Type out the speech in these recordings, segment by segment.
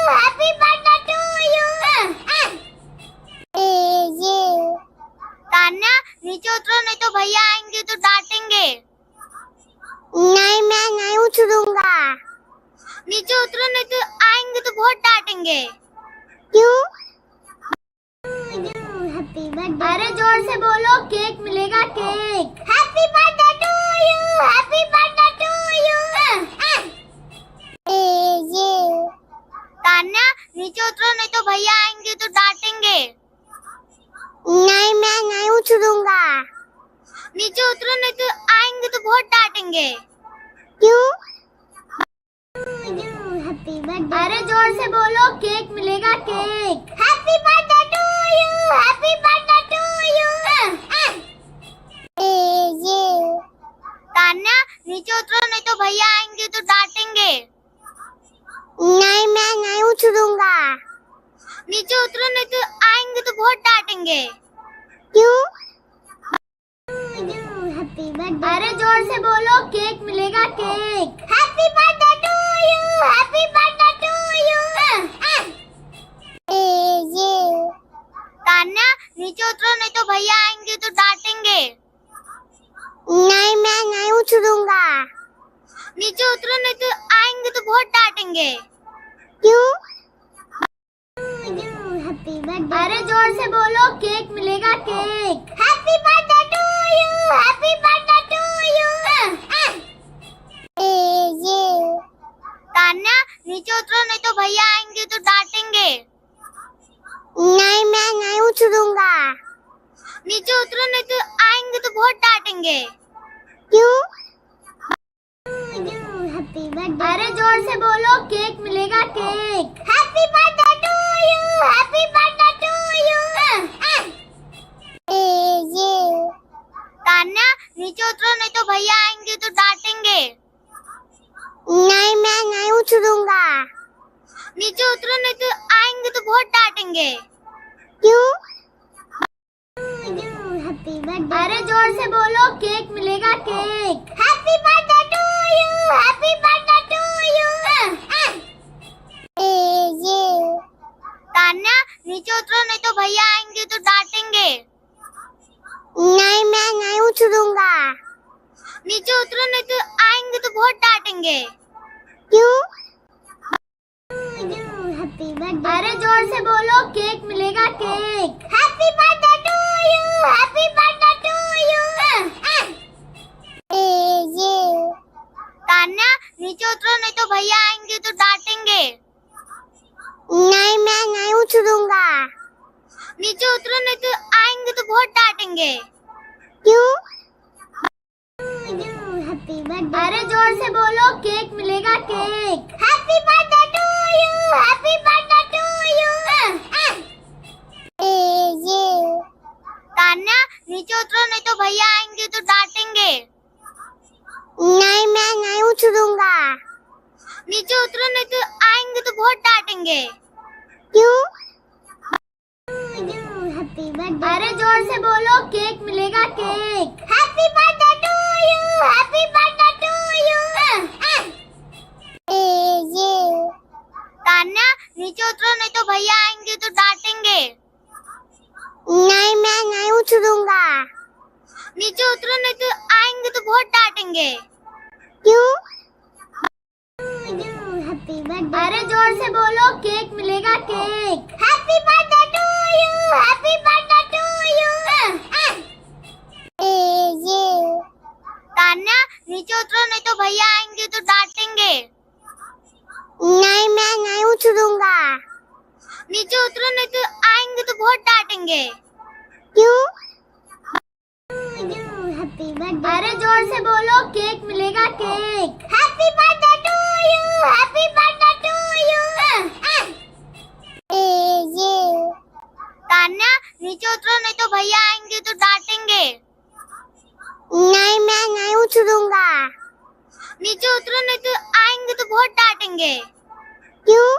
Happy birthday to you. ये तान्या नीचे उतरो नहीं तो भैया आएंगे तो डांटेंगे। नहीं मैं नहीं उतरूंगा। नीचे उतरो नहीं तो आएंगे तो बहुत डांटेंगे। क्यों? Happy birthday. अरे जोर से बोलो, केक मिलेगा cake. Happy birthday to you. Happy birthday to you. ये तान्या नीचे उतरो नहीं तो भैया आएंगे तो डांटेंगे। नहीं मैं नहीं उतरूंगा। नीचे उतरो नहीं तो आएंगे तो बहुत डांटेंगे। क्यों? Happy birthday. अरे जोर से बोलो, केक मिलेगा cake. Happy birthday to you. Happy birthday to you. ये तान्या नीचे उतरो नहीं तो भैया आएंगे तो डांटेंगे। नहीं मैं नहीं उतरूंगा। नीचे उतरो नहीं तो आएंगे तो बहुत डांटेंगे। क्यों? Happy birthday. अरे जोर से बोलो, केक मिलेगा cake. Happy birthday to you. Happy birthday to you. ये तान्या नीचे उतरो नहीं तो भैया आएंगे तो डांटेंगे। नहीं मैं नहीं उतरूंगा। नीचे उतरो नहीं तो आएंगे तो बहुत डांटेंगे। क्यों? Happy birthday. अरे जोर से बोलो, केक मिलेगा cake. Happy birthday to you. Happy birthday to you. ये तान्या नीचे उतरो नहीं तो भैया आएंगे तो डांटेंगे। नहीं मैं नहीं उतरूंगा। नीचे उतरो नहीं तो आएंगे तो बहुत डांटेंगे। क्यों? Happy birthday. अरे जोर से बोलो, केक मिलेगा cake. Happy birthday to you. Happy birthday to you. ये तान्या नीचे उतरो नहीं तो भैया आएंगे तो डांटेंगे। नहीं मैं नहीं उतरूंगा। नीचे उतरो नहीं तो आएंगे तो बहुत डांटेंगे। क्यों? Happy birthday. अरे जोर से बोलो, केक मिलेगा cake. Happy birthday to you. Happy birthday to you. ये तान्या नीचे उतरो नहीं तो भैया आएंगे तो डांटेंगे। नहीं मैं नहीं उतरूंगा। नीचे उतरो नहीं तो आएंगे तो बहुत डांटेंगे। क्यों? Happy birthday. अरे जोर से बोलो, केक मिलेगा cake. Happy birthday to you. Happy birthday to you. ये तान्या नीचे उतरो नहीं तो भैया आएंगे तो डांटेंगे। नहीं मैं नहीं उतरूंगा। नीचे उतरो नहीं तो आएंगे तो बहुत डांटेंगे। क्यों? Happy birthday. अरे जोर से बोलो, केक मिलेगा cake. Happy birthday to you. Happy birthday to you. ये तान्या नीचे उतरो नहीं तो भैया आएंगे तो डांटेंगे। नहीं मैं नहीं उतरूंगा। नीचे उतरो नहीं तो आएंगे तो बहुत डांटेंगे। क्यों? Happy birthday. अरे जोर से बोलो, केक मिलेगा cake. Happy birthday to you. Happy birthday to you. ये तान्या नीचे उतरो नहीं तो भैया आएंगे तो डांटेंगे। नहीं मैं नहीं उतरूंगा। नीचे उतरो नहीं तो आएंगे तो बहुत डांटेंगे। क्यों? Happy birthday. अरे जोर से बोलो, केक मिलेगा cake. Happy birthday to you. Happy birthday to you. ये तान्या नीचे उतरो नहीं तो भैया आएंगे तो डांटेंगे। नहीं मैं नहीं उतरूंगा। नीचे उतरो नहीं तो आएंगे तो बहुत डांटेंगे। क्यों? Happy birthday. अरे जोर से बोलो, केक मिलेगा cake. Happy birthday to you. Happy birthday to you. ये तान्या नीचे उतरो नहीं तो भैया आएंगे तो डांटेंगे। नहीं मैं नहीं उतरूंगा। नीचे उतरो नहीं तो आएंगे तो बहुत डांटेंगे। क्यों?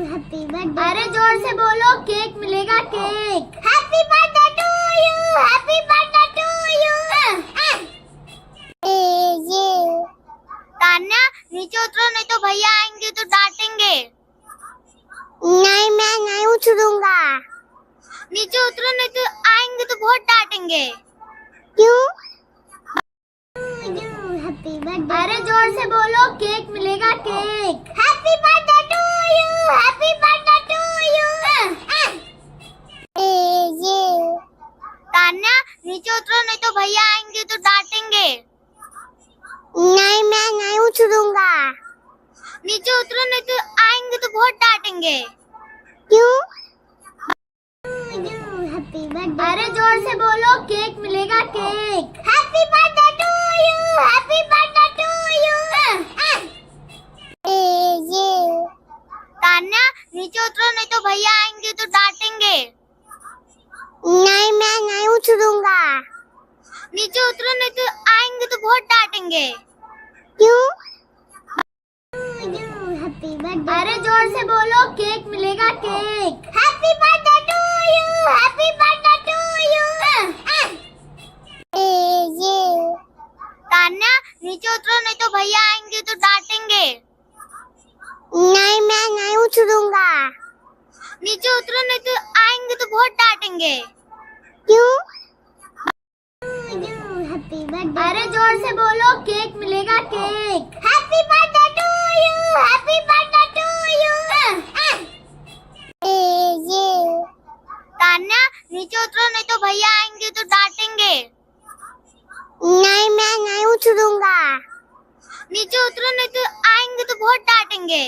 Happy birthday. अरे जोर से बोलो, केक मिलेगा cake. Happy birthday to you. Happy birthday to you. ये तान्या नीचे उतरो नहीं तो भैया आएंगे तो डांटेंगे। नहीं मैं नहीं उतरूंगा। नीचे उतरो नहीं तो आएंगे तो बहुत डांटेंगे। क्यों? Happy birthday. अरे जोर से बोलो, केक मिलेगा cake. Happy birthday to you, happy birthday to you. ये तान्या नीचे उतरो नहीं तो भैया आएंगे तो डांटेंगे। नहीं मैं नहीं उतरूंगा। नीचे उतरो नहीं तो आएंगे तो बहुत डांटेंगे। क्यों? Happy birthday. अरे जोर से बोलो, केक मिलेगा cake. Happy birthday to you, happy birthday to you. ये तान्या नीचे उतरो नहीं तो भैया आएंगे तो डांटेंगे। नहीं मैं नहीं उतरूंगा। नीचे उतरो नहीं तो आएंगे तो बहुत डांटेंगे। क्यों? Happy birthday. अरे जोर से बोलो, केक मिलेगा cake. Happy birthday to you, happy birthday to you. ये तान्या नीचे उतरो नहीं तो भैया आएंगे तो डांटेंगे। नहीं मैं नहीं उतरूंगा। नीचे उतरो नहीं तो आएंगे तो बहुत डांटेंगे। क्यों? Happy birthday. अरे जोर से बोलो, केक मिलेगा cake. Happy birthday to you, happy birthday to you. ये तान्या नीचे उतरो नहीं तो भैया आएंगे तो डांटेंगे। नहीं मैं नहीं उतरूंगा। नीचे उतरो नहीं तो आएंगे तो बहुत डांटेंगे।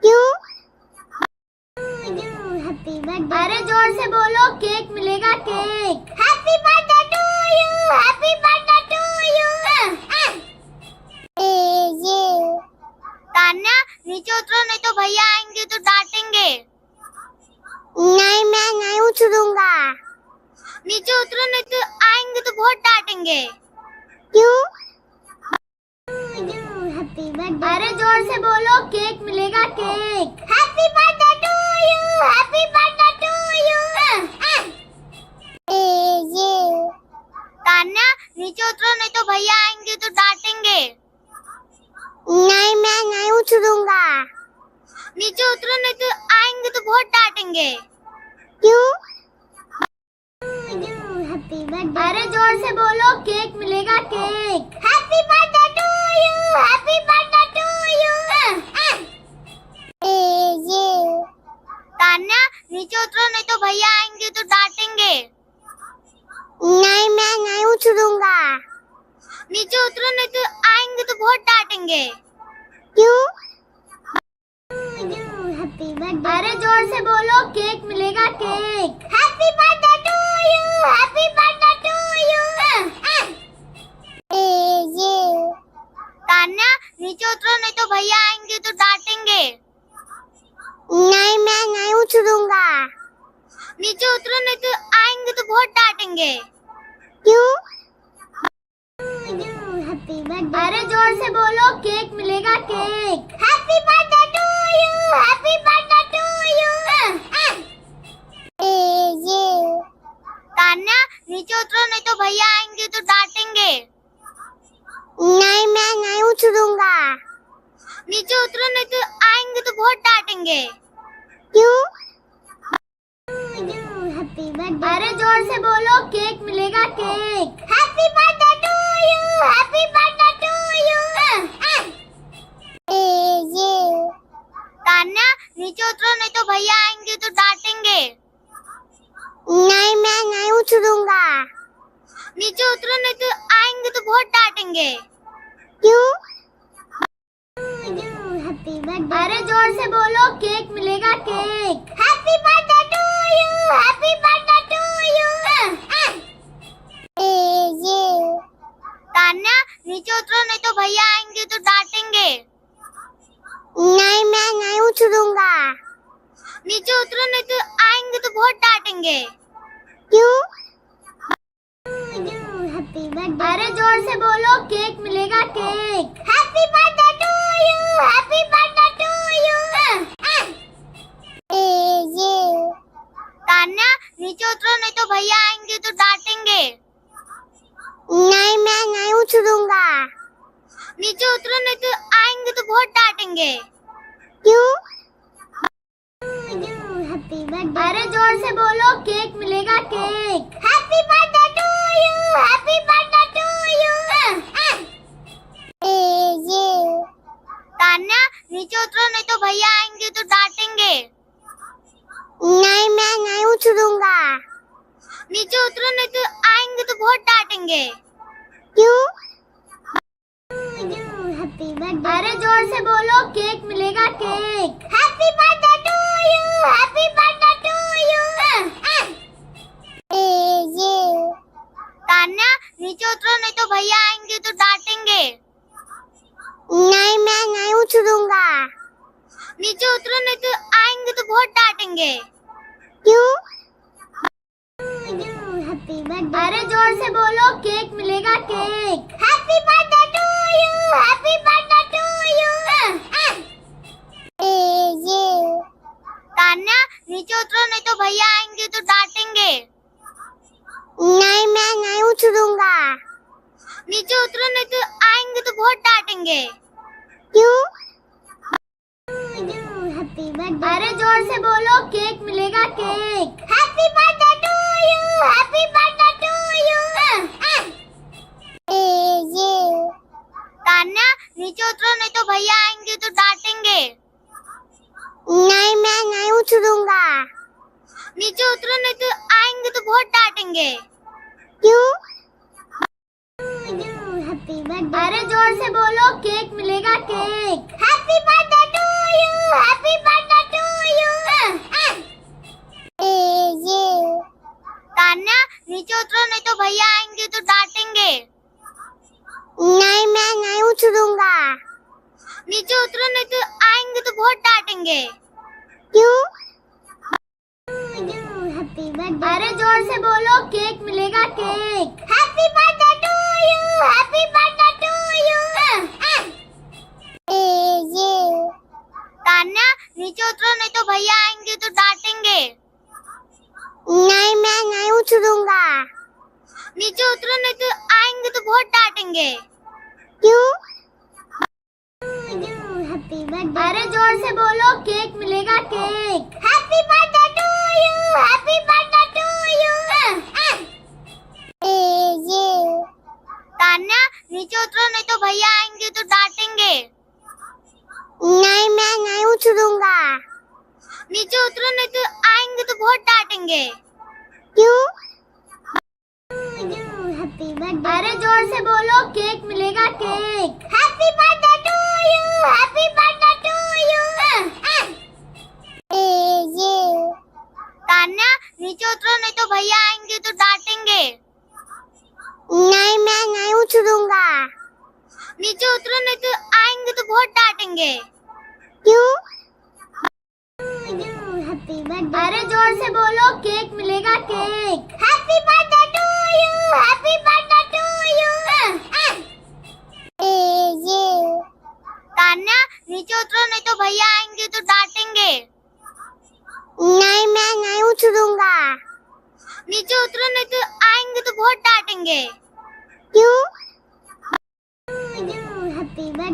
क्यों? Happy birthday. अरे जोर से बोलो, केक मिलेगा cake. Happy birthday to you, happy birthday to you. ये तान्या नीचे उतरो नहीं तो भैया आएंगे तो डांटेंगे। नहीं मैं नहीं उतरूंगा। नीचे उतरो नहीं तो आएंगे तो बहुत डांटेंगे। क्यों? Happy birthday. अरे जोर से बोलो, केक मिलेगा cake. Happy birthday to you, happy birthday to you. ये तान्या नीचे उतरो नहीं तो भैया आएंगे तो डांटेंगे। नहीं मैं नहीं उतरूंगा। नीचे उतरो नहीं तो आएंगे तो बहुत डांटेंगे। क्यों? Happy birthday. अरे जोर से बोलो, केक मिलेगा cake. Happy birthday to you, happy birthday to you. ये तान्या नीचे उतरो नहीं तो भैया आएंगे तो डांटेंगे। नहीं मैं नहीं उतरूंगा। नीचे उतरो नहीं तो आएंगे तो बहुत डांटेंगे। क्यों? Happy birthday. अरे जोर से बोलो, केक मिलेगा cake. Happy birthday to you, happy birthday to you. ये तान्या नीचे उतरो नहीं तो भैया आएंगे तो डांटेंगे। नहीं मैं नहीं उतरूंगा। नीचे उतरो नहीं तो आएंगे तो बहुत डांटेंगे। क्यों? Happy birthday. अरे जोर से बोलो, केक मिलेगा cake. Happy birthday to you, happy birthday to you. ये तान्या नीचे उतरो नहीं तो भैया आएंगे तो डांटेंगे। नहीं मैं नहीं उतरूंगा। नीचे उतरो नहीं तो आएंगे तो बहुत डांटेंगे। क्यों? Happy birthday. अरे जोर से बोलो, केक मिलेगा cake. Happy birthday to you, happy birthday to you. ये तान्या नीचे उतरो नहीं तो भैया आएंगे तो डांटेंगे। नहीं मैं नहीं उतरूंगा। नीचे उतरो नहीं तो आएंगे तो बहुत डांटेंगे। क्यों? Happy birthday. अरे जोर से बोलो, केक मिलेगा cake. Happy birthday to you, happy birthday to you. ये तान्या नीचे उतरो नहीं तो भैया आएंगे तो डांटेंगे। नहीं मैं नहीं उतरूंगा। नीचे उतरो नहीं तो आएंगे तो बहुत डांटेंगे। क्यों? Happy birthday. अरे जोर से बोलो, केक मिलेगा cake. Happy birthday to you, happy birthday to you. ये तान्या नीचे उतरो नहीं तो भैया आएंगे तो डांटेंगे। नहीं मैं नहीं उतरूंगा। नीचे उतरो नहीं तो आएंगे आएंगे तो बहुत डांटेंगे। क्यों? अरे जोर से बोलो, केक मिलेगा cake. Happy birthday to you, happy birthday to you. ये तान्या नीचे उतरो, नहीं तो भैया आएंगे तो डांटेंगे। नहीं मैं नहीं उतरूंगा। नीचे उतरो, नहीं तो आएंगे तो बहुत डांटेंगे। क्यों? अरे जोर से बोलो, केक मिलेगा cake. Happy birthday to you, happy birthday to you. ये तान्या नीचे उतरो, नहीं तो भैया आएंगे तो डांटेंगे। नहीं मैं नहीं उतरूंगा। नीचे उतरो, नहीं तो आएंगे तो बहुत डांटेंगे। क्यों? अरे जोर से बोलो, केक मिलेगा cake. Happy birthday to you, happy birthday to you. ये तान्या नीचे उतरो, नहीं तो भैया आएंगे तो डांटेंगे। नहीं मैं नहीं उतरूंगा। नीचे उतरो, नहीं तो आएंगे तो बहुत डांटेंगे। क्यों? अरे जोर से बोलो, केक मिलेगा cake. Happy birthday to you, happy birthday to you. ये तान्या नीचे उतरो, नहीं तो भैया आएंगे तो डांटेंगे। नहीं मैं नहीं उतरूंगा। नीचे उतरो, नहीं तो आएंगे तो बहुत डांटेंगे। क्यों? अरे जोर से बोलो, केक मिलेगा cake. Happy birthday to you, happy birthday to you. ये तान्या नीचे उतरो, नहीं तो भैया आएंगे तो डांटेंगे। नहीं मैं नहीं उतरूंगा। नीचे उतरो, नहीं तो आएंगे तो बहुत डांटेंगे। क्यों? अरे जोर से बोलो, केक मिलेगा cake. Happy birthday to you, happy birthday to you. ये तान्या नीचे उतरो, नहीं तो भैया आएंगे तो डांटेंगे। नहीं मैं नहीं उतरूंगा। नीचे उतरो, नहीं तो आएंगे तो बहुत डांटेंगे। क्यों? अरे जोर से बोलो, केक मिलेगा cake. Happy birthday to you, happy birthday to you. ये तान्या नीचे उतरो, नहीं तो भैया आएंगे तो डांटेंगे। नहीं मैं नहीं उतरूंगा। नीचे उतरो, नहीं तो आएंगे तो बहुत डांटेंगे। क्यों? अरे जोर से बोलो, केक मिलेगा cake. Happy birthday to you, happy birthday to you. ये तान्या नीचे उतरो, नहीं तो भैया आएंगे तो डांटेंगे। नहीं मैं नहीं उतरूंगा। नीचे उतरो, नहीं तो आएंगे तो बहुत डांटेंगे। क्यों? अरे जोर से बोलो, केक मिलेगा cake. Happy birthday to you, happy birthday to you. ये तान्या नीचे उतरो, नहीं तो भैया आएंगे तो डांटेंगे। नहीं मैं नहीं उतरूंगा। नीचे उतरो, नहीं तो आएंगे तो बहुत डांटेंगे। क्यों?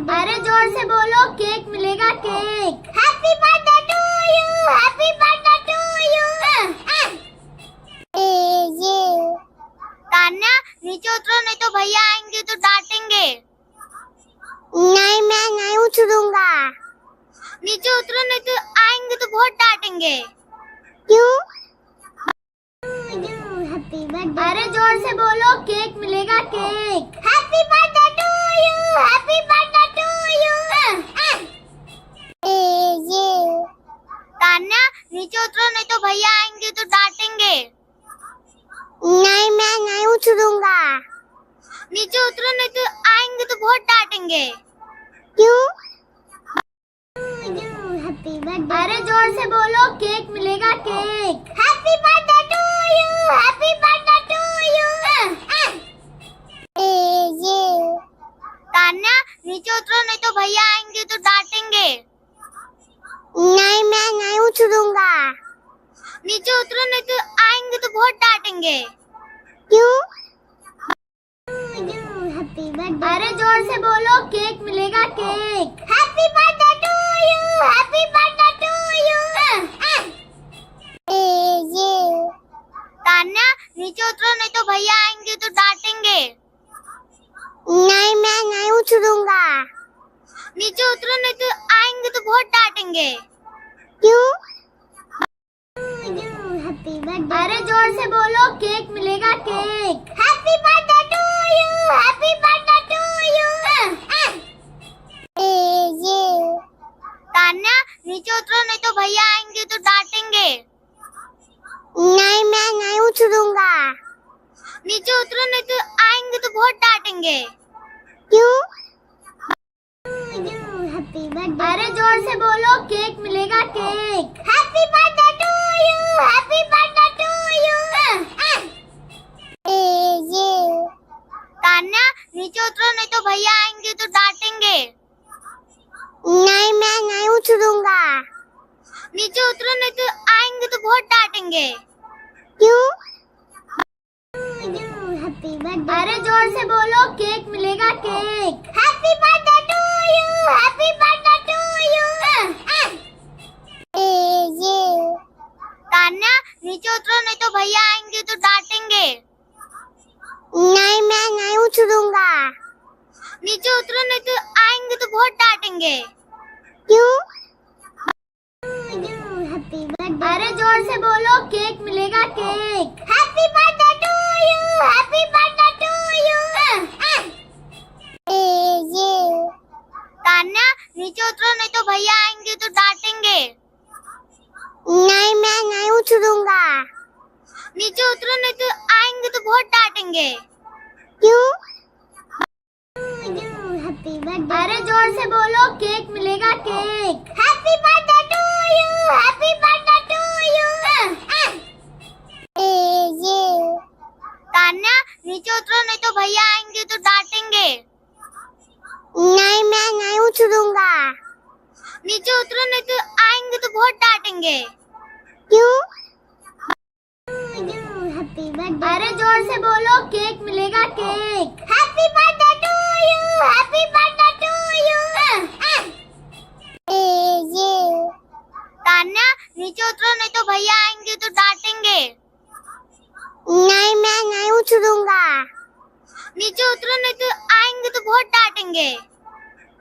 अरे जोर से बोलो, केक मिलेगा cake. Happy birthday to you, happy birthday to you. ये तान्या नीचे उतरो, नहीं तो भैया आएंगे तो डांटेंगे। नहीं मैं नहीं उतरूंगा। नीचे उतरो, नहीं तो आएंगे तो बहुत डांटेंगे। क्यों? अरे जोर से बोलो, केक मिलेगा cake. Happy birthday to you, happy birthday to you. ये तान्या नीचे उतरो, नहीं तो भैया आएंगे तो डांटेंगे। नहीं मैं नहीं उतरूंगा। नीचे उतरो, नहीं तो आएंगे तो बहुत डांटेंगे। क्यों? अरे जोर से बोलो, केक मिलेगा cake. Happy birthday to you, happy birthday to you. ये तान्या नीचे उतरो, नहीं तो भैया आएंगे तो डांटेंगे। नहीं मैं नहीं उतरूंगा। नीचे उतरो, नहीं तो आएंगे तो बहुत डांटेंगे। क्यों? अरे जोर से बोलो, केक मिलेगा cake. Happy happy birthday to you, happy birthday to you. ये तान्या नीचे उतरो नहीं तो भैया आएंगे तो डांटेंगे। नहीं मैं नहीं उतरूंगा। नीचे उतरो नहीं तो आएंगे तो बहुत डांटेंगे। क्यों? Happy birthday. अरे जोर से बोलो, केक मिलेगा cake. Happy birthday to you, happy birthday to you. ये तान्या नीचे उतरो नहीं तो भैया आएंगे तो डांटेंगे। नहीं मैं नहीं उतरूंगा। नीचे उतरो नहीं तो आएंगे तो बहुत डांटेंगे। क्यों? Happy birthday. अरे जोर से बोलो, केक मिलेगा cake. Happy birthday to you, happy birthday to you. ये तान्या नीचे उतरो नहीं तो भैया आएंगे तो डांटेंगे। नहीं मैं नहीं उतरूंगा। नीचे उतरो नहीं तो आएंगे तो बहुत डांटेंगे। क्यों? Happy birthday. अरे जोर से बोलो, केक मिलेगा cake. Happy birthday to you, happy birthday to you. ये तान्या नीचे उतरो नहीं तो भैया आएंगे तो डांटेंगे। नहीं मैं नहीं उतरूंगा। नीचे उतरो नहीं तो आएंगे तो बहुत डांटेंगे। क्यों? Happy birthday. अरे जोर से बोलो, केक मिलेगा cake. Happy birthday to you, happy birthday to you. ये तान्या नीचे उतरो नहीं तो भैया आएंगे तो डांटेंगे। नहीं मैं नहीं उतरूंगा। नीचे उतरो नहीं तो आएंगे तो बहुत डांटेंगे। क्यों? Happy birthday. अरे जोर से बोलो, केक मिलेगा cake. Happy birthday to you, happy birthday to you. ये तान्या नीचे उतरो नहीं तो भैया आएंगे तो डांटेंगे। नहीं मैं नहीं उतरूंगा। नीचे उतरो नहीं तो आएंगे तो बहुत डांटेंगे। क्यों? Happy birthday. अरे जोर से बोलो, केक मिलेगा cake. Happy birthday to you, happy birthday to you. ये तान्या नीचे उतरो नहीं तो भैया आएंगे तो डांटेंगे। नहीं मैं नहीं उतरूंगा। नीचे उतरो नहीं तो आएंगे तो बहुत डांटेंगे।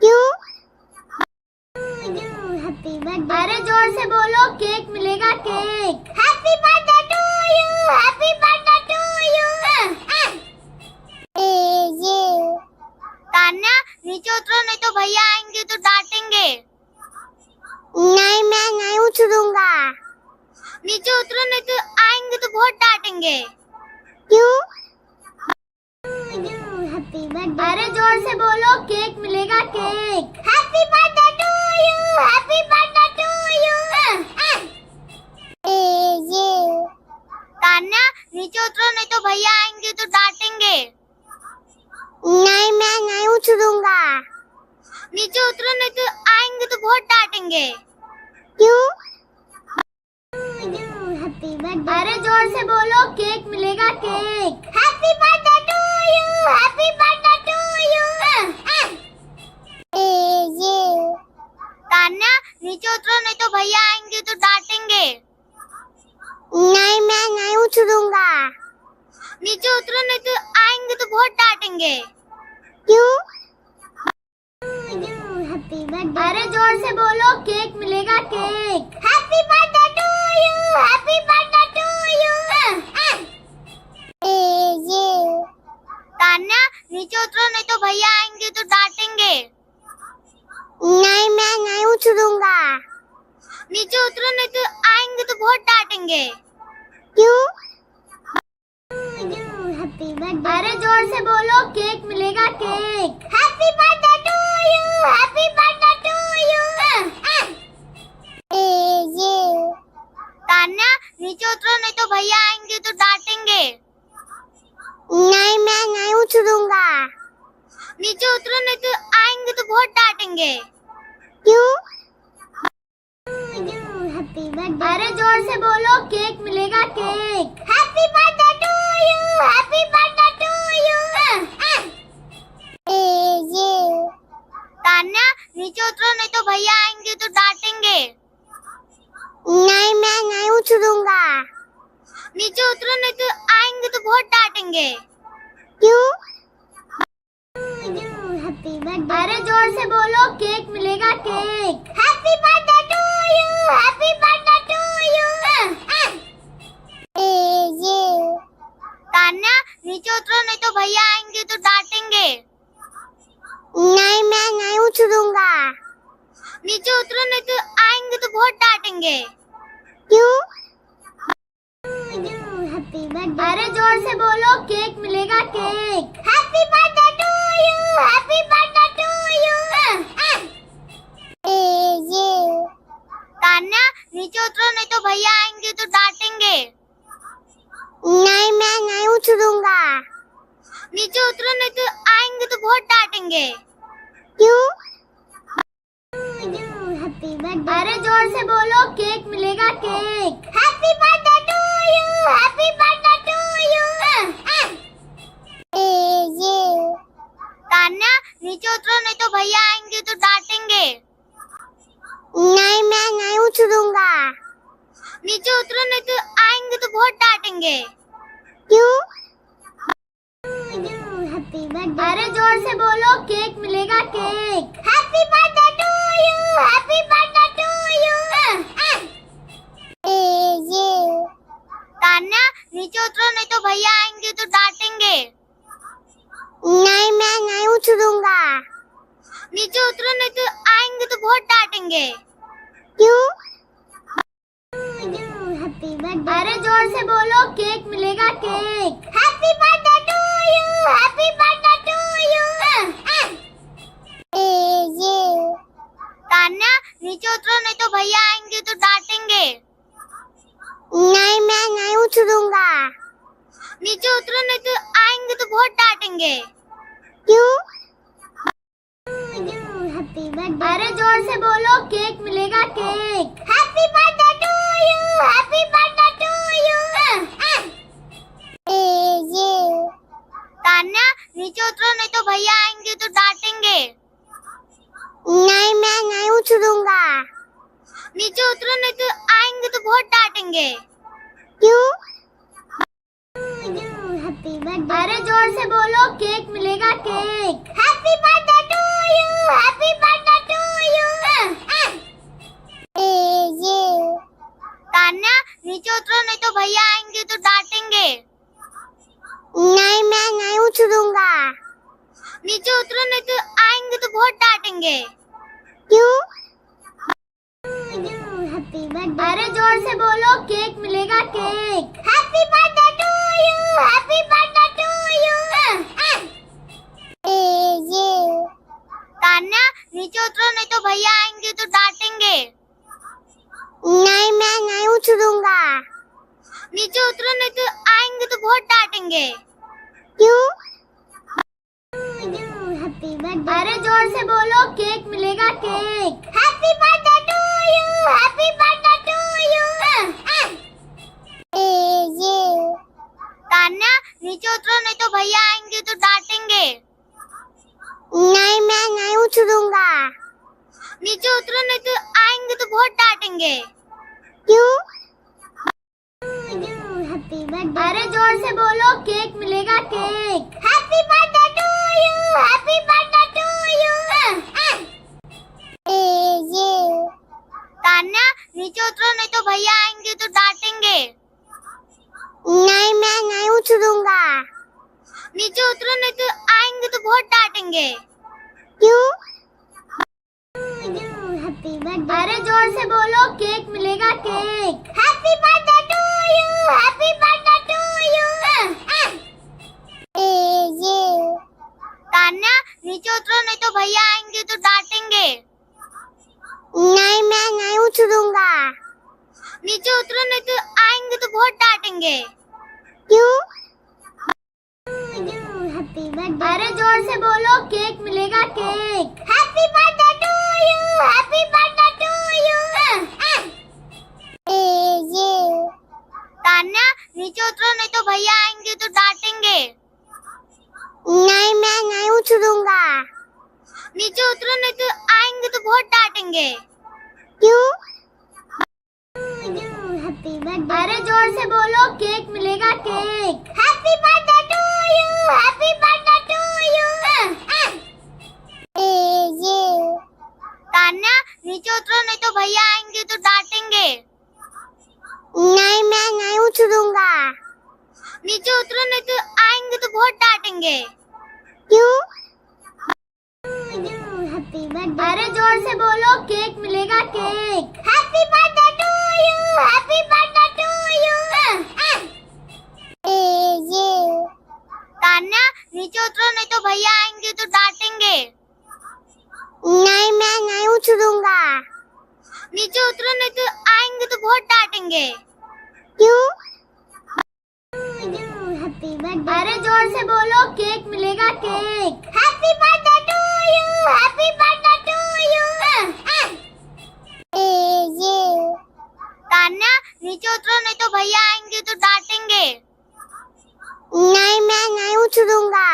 क्यों? Happy birthday. अरे जोर से बोलो, केक मिलेगा cake. Happy birthday to you, happy birthday to you. ये तान्या नीचे उतरो नहीं तो भैया आएंगे तो डांटेंगे। नहीं मैं नहीं उतरूंगा। नीचे उतरो नहीं तो आएंगे तो बहुत डांटेंगे। क्यों? Happy birthday. अरे जोर से बोलो, केक मिलेगा cake. Happy birthday to you, happy birthday to you. ये तान्या नीचे उतरो नहीं तो भैया आएंगे तो डांटेंगे। नहीं मैं नहीं उतरूंगा। नीचे उतरो नहीं तो आएंगे तो बहुत डांटेंगे। क्यों? Happy birthday. अरे जोर से बोलो, केक मिलेगा cake. Happy birthday to you, happy birthday to you. ये तान्या नीचे उतरो नहीं तो भैया आएंगे तो डांटेंगे। नहीं मैं नहीं उतरूंगा। नीचे उतरो नहीं तो आएंगे तो बहुत डांटेंगे। क्यों? Happy birthday. अरे जोर से बोलो, केक मिलेगा cake. Happy birthday to you, happy birthday to you. ये तान्या नीचे उतरो नहीं तो भैया आएंगे तो डांटेंगे। नहीं मैं नहीं उतरूंगा। नीचे उतरो नहीं तो आएंगे तो बहुत डांटेंगे। क्यों? Happy birthday. अरे जोर से बोलो, केक मिलेगा cake. Happy birthday to you, happy birthday to you. ये तान्या नीचे उतरो नहीं तो भैया आएंगे तो डांटेंगे। नहीं मैं नहीं उतरूंगा। नीचे उतरो नहीं तो आएंगे तो बहुत डांटेंगे। क्यों? Happy birthday. अरे जोर से बोलो, केक मिलेगा cake. Happy birthday to you, happy birthday to you. ये तान्या नीचे उतरो नहीं तो भैया आएंगे तो डांटेंगे। नहीं मैं नहीं उतरूंगा। नीचे उतरो नहीं तो आएंगे तो बहुत डांटेंगे। क्यों? Happy birthday. अरे जोर से बोलो, केक मिलेगा cake. Happy birthday to you, happy birthday to you. ये तान्या नीचे उतरो नहीं तो भैया आएंगे तो डांटेंगे। नहीं मैं नहीं उतरूंगा। नीचे उतरो नहीं तो आएंगे तो बहुत डांटेंगे। क्यों? Happy birthday. अरे जोर से बोलो, केक मिलेगा cake. Happy birthday to you, happy birthday to you. ये तान्या नीचे उतरो नहीं तो भैया आएंगे तो डांटेंगे। नहीं मैं नहीं उतरूंगा। नीचे उतरो नहीं तो आएंगे तो बहुत डांटेंगे। क्यों? Happy birthday. अरे जोर से बोलो, केक मिलेगा cake. Happy birthday to you, happy birthday to you. ये तान्या नीचे उतरो नहीं तो भैया आएंगे तो डांटेंगे। नहीं मैं नहीं उतरूंगा। नीचे उतरो नहीं तो आएंगे तो बहुत डांटेंगे। क्यों? Happy birthday. अरे जोर से बोलो, केक मिलेगा cake. Happy birthday to you, happy birthday to you. ये तान्या नीचे उतरो नहीं तो भैया आएंगे तो डांटेंगे। नहीं मैं नहीं उतरूंगा। नीचे उतरो नहीं तो आएंगे तो बहुत डांटेंगे। क्यों? Happy birthday. अरे जोर से बोलो, केक मिलेगा cake. Happy birthday to you, happy birthday to you. ये तान्या नीचे उतरो नहीं तो भैया आएंगे तो डांटेंगे। नहीं मैं नहीं उतरूंगा। नीचे उतरो नहीं तो आएंगे तो बहुत डांटेंगे। क्यों? Happy birthday. अरे जोर से बोलो, केक मिलेगा cake. Happy birthday to you, happy birthday to you. ये तान्या नीचे उतरो नहीं तो भैया आएंगे तो डांटेंगे। नहीं मैं नहीं उतरूंगा। नीचे उतरो नहीं तो आएंगे तो बहुत डांटेंगे। क्यों? Happy birthday. अरे जोर से बोलो, केक मिलेगा cake. Happy birthday to you, happy birthday to you. ये तान्या नीचे उतरो नहीं तो भैया आएंगे तो डांटेंगे। नहीं मैं नहीं उतरूंगा। नीचे उतरो नहीं तो आएंगे तो बहुत डांटेंगे। क्यों? Happy birthday. अरे जोर से बोलो, केक मिलेगा cake. Happy birthday to you, happy birthday to you. ये तान्या नीचे उतरो नहीं तो भैया आएंगे तो डांटेंगे। नहीं मैं नहीं उतरूंगा। नीचे उतरो नहीं तो आएंगे तो बहुत डांटेंगे। क्यों? Happy birthday. अरे जोर से बोलो, केक मिलेगा cake. Happy birthday to you, happy birthday to you. ये तान्या नीचे उतरो नहीं तो भैया आएंगे तो डांटेंगे। नहीं मैं नहीं उतरूंगा। नीचे उतरो नहीं तो आएंगे तो बहुत डांटेंगे। क्यों? Happy birthday. अरे जोर से बोलो, केक मिलेगा cake. Happy birthday to you, happy birthday to you. ये तान्या नीचे उतरो नहीं तो भैया आएंगे तो डांटेंगे। नहीं मैं नहीं उतरूंगा। नीचे उतरो नहीं तो आएंगे तो बहुत डांटेंगे। क्यों? Happy birthday. अरे जोर से बोलो, केक मिलेगा cake. Happy birthday to you, happy birthday to you. ये तान्या नीचे उतरो नहीं तो भैया आएंगे तो डांटेंगे। नहीं मैं नहीं उतरूंगा। नीचे उतरो नहीं तो आएंगे तो बहुत डांटेंगे। क्यों? Happy birthday. अरे जोर से बोलो, केक मिलेगा cake. Happy birthday to you, happy birthday to you. ये तान्या नीचे उतरो नहीं तो भैया आएंगे तो डांटेंगे। नहीं मैं नहीं उतरूंगा। नीचे उतरो नहीं तो आएंगे तो क्यों? अरे जोर से बोलो, केक मिलेगा, cake. Happy birthday to you, happy birthday to you. ये तान्या, नीचे उतरो नहीं तो भैया आएंगे तो डांटेंगे। नहीं, मैं नहीं उतरूंगा। नीचे उतरो नहीं तो आएंगे तो बहुत डांटेंगे। क्यों? अरे जोर से बोलो, केक मिलेगा, cake. Happy birthday to you, happy birthday to you. ये तान्या, नीचे उतरो नहीं तो भैया आएंगे तो डांटेंगे। नहीं, मैं नहीं उतरूंगा। नीचे उतरो नहीं तो आएंगे तो बहुत डांटेंगे। क्यों? अरे जोर से बोलो, केक मिलेगा, cake. Happy birthday to you, happy birthday to you. ये तान्या, नीचे उतरो नहीं तो भैया आएंगे तो डांटेंगे। नहीं, मैं नहीं उतरूंगा।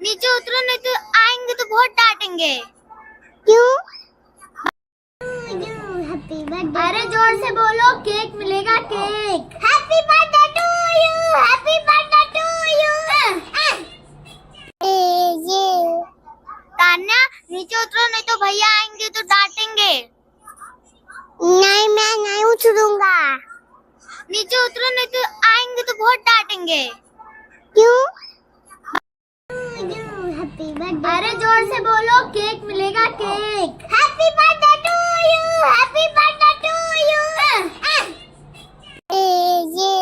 नीचे उतरो नहीं तो आएंगे तो बहुत डांटेंगे। क्यों? अरे जोर से बोलो, केक मिलेगा, cake. Happy birthday to you, happy birthday to you. ये तान्या, नीचे उतरो नहीं तो भैया आएंगे तो डांटेंगे। नहीं, मैं नहीं उतरूंगा। नीचे उतरो नहीं तो आएंगे तो बहुत डांटेंगे। क्यों? अरे जोर से बोलो, केक मिलेगा, cake. Happy birthday to you, happy birthday to you. ये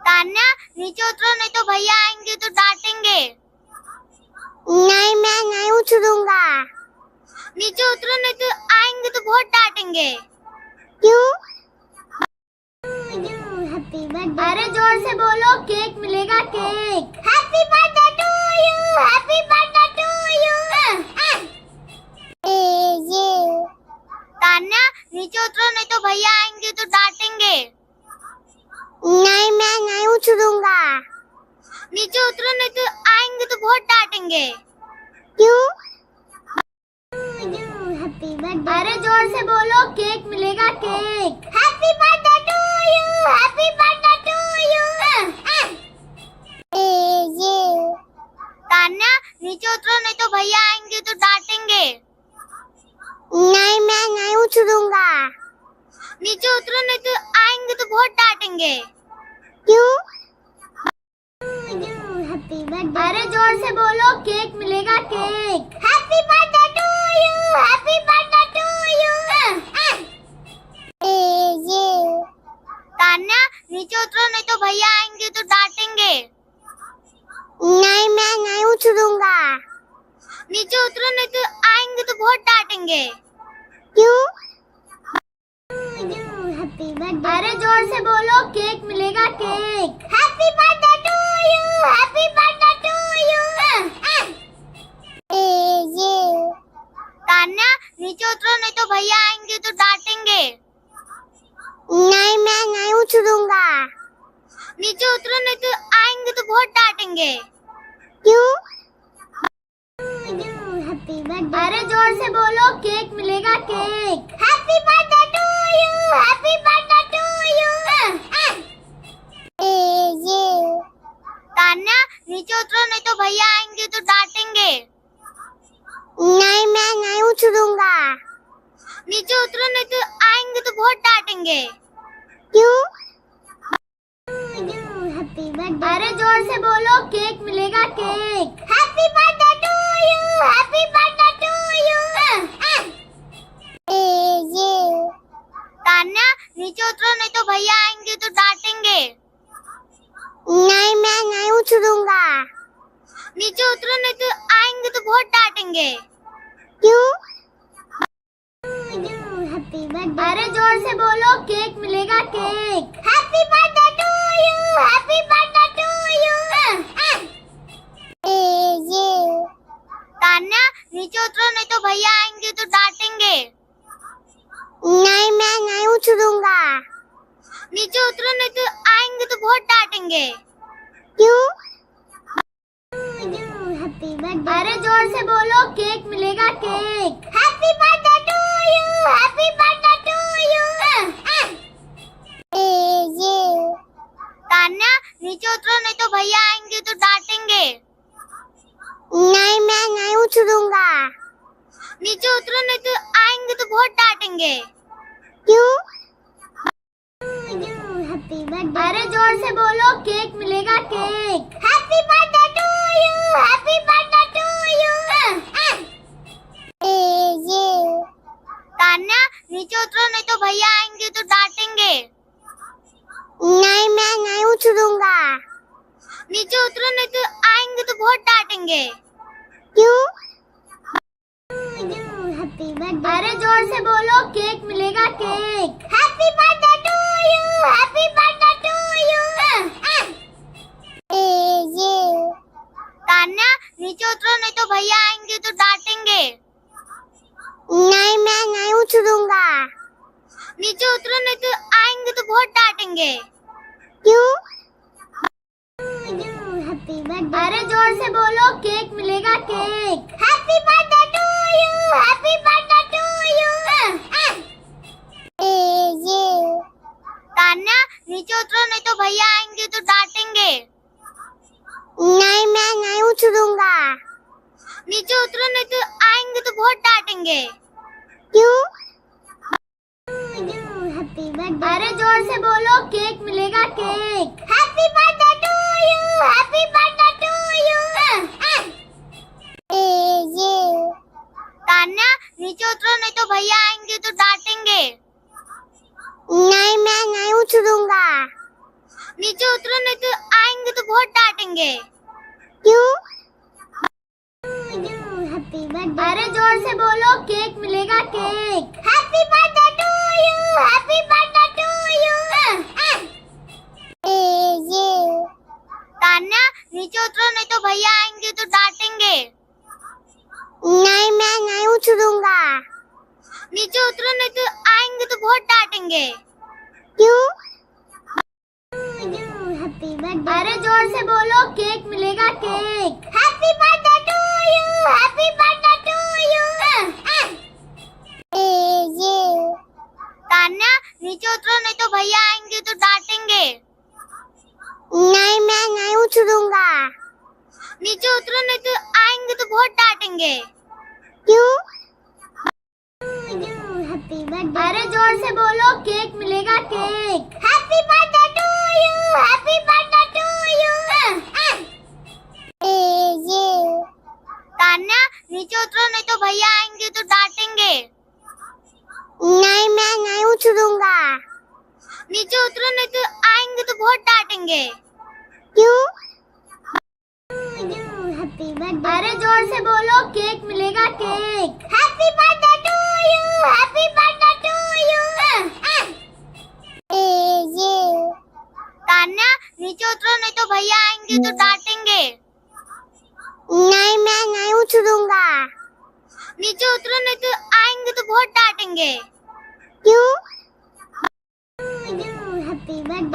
तान्या, नीचे उतरो नहीं तो भैया आएंगे तो डांटेंगे। नहीं, मैं नहीं उतरूंगा। नीचे उतरो नहीं तो आएंगे तो बहुत डांटेंगे। क्यों? अरे जोर से बोलो, केक मिलेगा, cake. Happy birthday to you, happy birthday to you. ये तान्या, नीचे उतरो नहीं तो भैया आएंगे तो डांटेंगे। नहीं, मैं नहीं उतरूंगा। नीचे उतरो नहीं तो आएंगे तो बहुत डांटेंगे। क्यों? अरे जोर से बोलो, केक मिलेगा, cake. Happy birthday to you, happy birthday to you. ये तान्या, नीचे उतरो नहीं तो भैया आएंगे तो डांटेंगे। नहीं, मैं नहीं उतरूंगा। नीचे उतरो नहीं तो आएंगे तो बहुत डांटेंगे। क्यों? अरे जोर से बोलो, केक मिलेगा, cake. Happy birthday to you, happy birthday to you. ये तान्या, नीचे उतरो नहीं तो भैया आएंगे तो डांटेंगे। नहीं, मैं नहीं उतरूंगा। नीचे उतरो नहीं तो आएंगे तो बहुत डांटेंगे। क्यों? अरे जोर से बोलो, केक मिलेगा, cake. Happy birthday to you, happy birthday to you. ये तान्या, नीचे उतरो नहीं तो भैया आएंगे तो डांटेंगे। नहीं, मैं नहीं उतरूंगा। नीचे उतरो नहीं तो आएंगे तो बहुत डांटेंगे। क्यों? अरे जोर से बोलो, केक मिलेगा, cake. Happy birthday to you, happy birthday to you. ये तान्या, नीचे उतरो नहीं तो भैया आएंगे तो डांटेंगे। नहीं, मैं नहीं उतरूंगा। नीचे उतरो नहीं तो आएंगे तो बहुत डांटेंगे। क्यों? अरे जोर से बोलो, केक मिलेगा, cake. Happy birthday to you, happy birthday to you. ये तान्या, नीचे उतरो नहीं तो भैया आएंगे तो डांटेंगे। नहीं, मैं नहीं उतरूंगा। नीचे उतरो नहीं तो आएंगे तो बहुत डांटेंगे। क्यों? अरे जोर से बोलो, केक मिलेगा, cake. Happy birthday to you, happy birthday to you. ये तान्या, नीचे उतरो नहीं तो भैया आएंगे तो डांटेंगे। नहीं, मैं नहीं उतरूंगा। नीचे उतरो नहीं तो आएंगे तो बहुत डांटेंगे। क्यों? अरे जोर से बोलो, केक मिलेगा, cake. Happy birthday to you. Happy birthday to you. ये तान्या नीचे उतरो नहीं तो भैया आएंगे तो डांटेंगे। नहीं मैं नहीं उतरूंगा। नीचे उतरो नहीं तो आएंगे तो बहुत डांटेंगे। क्यों? अरे जोर से बोलो, केक मिलेगा cake. Happy birthday to you, happy birthday to you. ये तान्या नीचे उतरो नहीं तो भैया आएंगे तो डांटेंगे। नहीं मैं नहीं उतरूंगा। नीचे उतरो नहीं तो आएंगे तो बहुत डांटेंगे। क्यों? अरे जोर से बोलो, केक मिलेगा cake. Happy birthday to you, happy birthday to you. ये तान्या नीचे उतरो नहीं तो भैया आएंगे तो डांटेंगे। नहीं मैं नहीं उतरूंगा। नीचे उतरो नहीं तो आएंगे तो बहुत डांटेंगे। क्यों? अरे जोर से बोलो, केक मिलेगा cake. Happy birthday to you, happy birthday to you. ये तान्या नीचे उतरो नहीं तो भैया आएंगे तो डांटेंगे। नहीं मैं नहीं उतरूंगा। नीचे उतरो नहीं तो आएंगे तो बहुत डांटेंगे। क्यों? अरे जोर से बोलो, केक मिलेगा cake. Happy birthday to you, happy birthday to you. ये तान्या नीचे उतरो नहीं तो भैया आएंगे तो डांटेंगे। नहीं मैं नहीं उतरूंगा। नीचे उतरो नहीं तो आएंगे तो बहुत डांटेंगे। क्यों? अरे जोर से बोलो, केक मिलेगा cake. Happy birthday to you, happy birthday to you. ये तान्या नीचे उतरो नहीं तो भैया आएंगे तो डांटेंगे। नहीं मैं नहीं उतरूंगा। नीचे उतरो नहीं तो आएंगे तो बहुत डांटेंगे। क्यों? अरे जोर से बोलो, केक मिलेगा cake. Happy birthday to you, happy birthday to you. ये तान्या नीचे उतरो नहीं तो भैया आएंगे तो डांटेंगे। नहीं मैं नहीं उतरूंगा। नीचे उतरो नहीं तो आएंगे तो बहुत डांटेंगे। क्यों? अरे जोर से बोलो, केक मिलेगा cake. Happy birthday to you, happy birthday to you. ये तान्या नीचे उतरो नहीं तो भैया आएंगे तो डांटेंगे। नहीं मैं नहीं उतरूंगा। नीचे उतरो नहीं तो आएंगे तो बहुत डांटेंगे। क्यों? अरे जोर से बोलो, केक मिलेगा cake. Happy birthday to you, happy birthday to you. ये तान्या नीचे उतरो नहीं तो भैया आएंगे तो डांटेंगे। नहीं मैं नहीं उतरूंगा। नीचे उतरो नहीं तो आएंगे तो बहुत डांटेंगे। क्यों?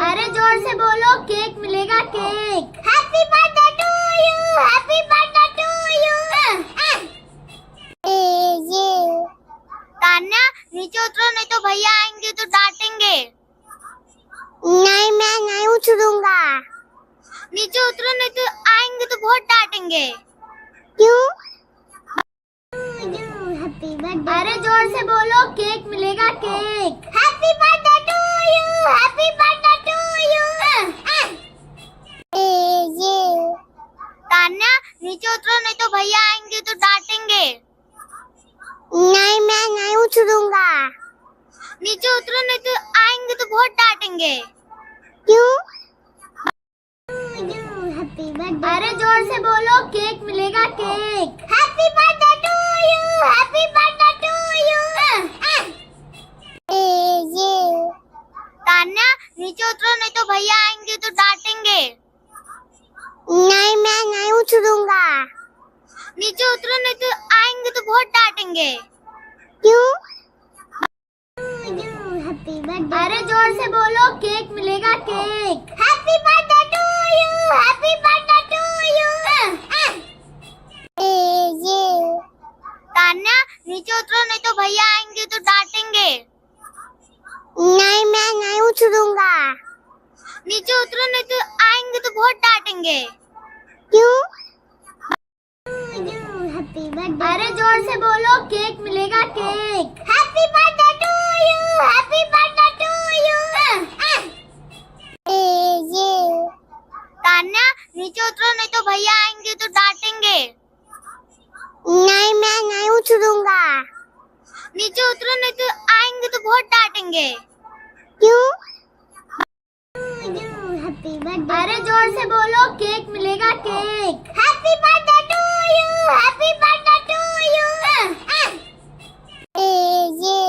अरे जोर से बोलो, केक मिलेगा cake. Happy birthday to you, happy birthday to you. ये तान्या नीचे उतरो नहीं तो भैया आएंगे तो डांटेंगे। नहीं मैं नहीं उतरूंगा। नीचे उतरो नहीं तो आएंगे तो बहुत डांटेंगे। क्यों? अरे जोर से बोलो, केक मिलेगा cake. Happy birthday to you, happy birthday to you. ये तान्या नीचे उतरो नहीं तो भैया आएंगे तो डांटेंगे। नहीं मैं नहीं उतरूंगा। नीचे उतरो नहीं तो आएंगे तो बहुत डांटेंगे। क्यों? अरे जोर से बोलो, केक मिलेगा cake. Happy birthday to you, happy birthday to you. ये तान्या नीचे उतरो नहीं तो भैया आएंगे तो डांटेंगे। नहीं मैं नहीं उतरूंगा। नीचे उतरो नहीं तो आएंगे तो बहुत डांटेंगे। क्यों? अरे जोर से बोलो, केक मिलेगा cake. Happy birthday to you, happy birthday to you. ये तान्या नीचे उतरो नहीं तो भैया आएंगे तो नहीं, मैं नहीं उतरूंगा। नीचे उतरो नहीं तो आएंगे तो बहुत डांटेंगे। क्यों? Happy birthday. अरे जोर से बोलो, केक मिलेगा cake. Happy birthday to you, happy birthday to you. ये तान्या, नीचे उतरो नहीं तो भैया आएंगे तो डांटेंगे। नहीं, मैं नहीं उतरूंगा। नीचे उतरो नहीं तो आएंगे तो बहुत डांटेंगे। क्यों? Happy birthday. अरे जोर से बोलो, केक मिलेगा cake. Happy birthday to you, happy birthday to you. ये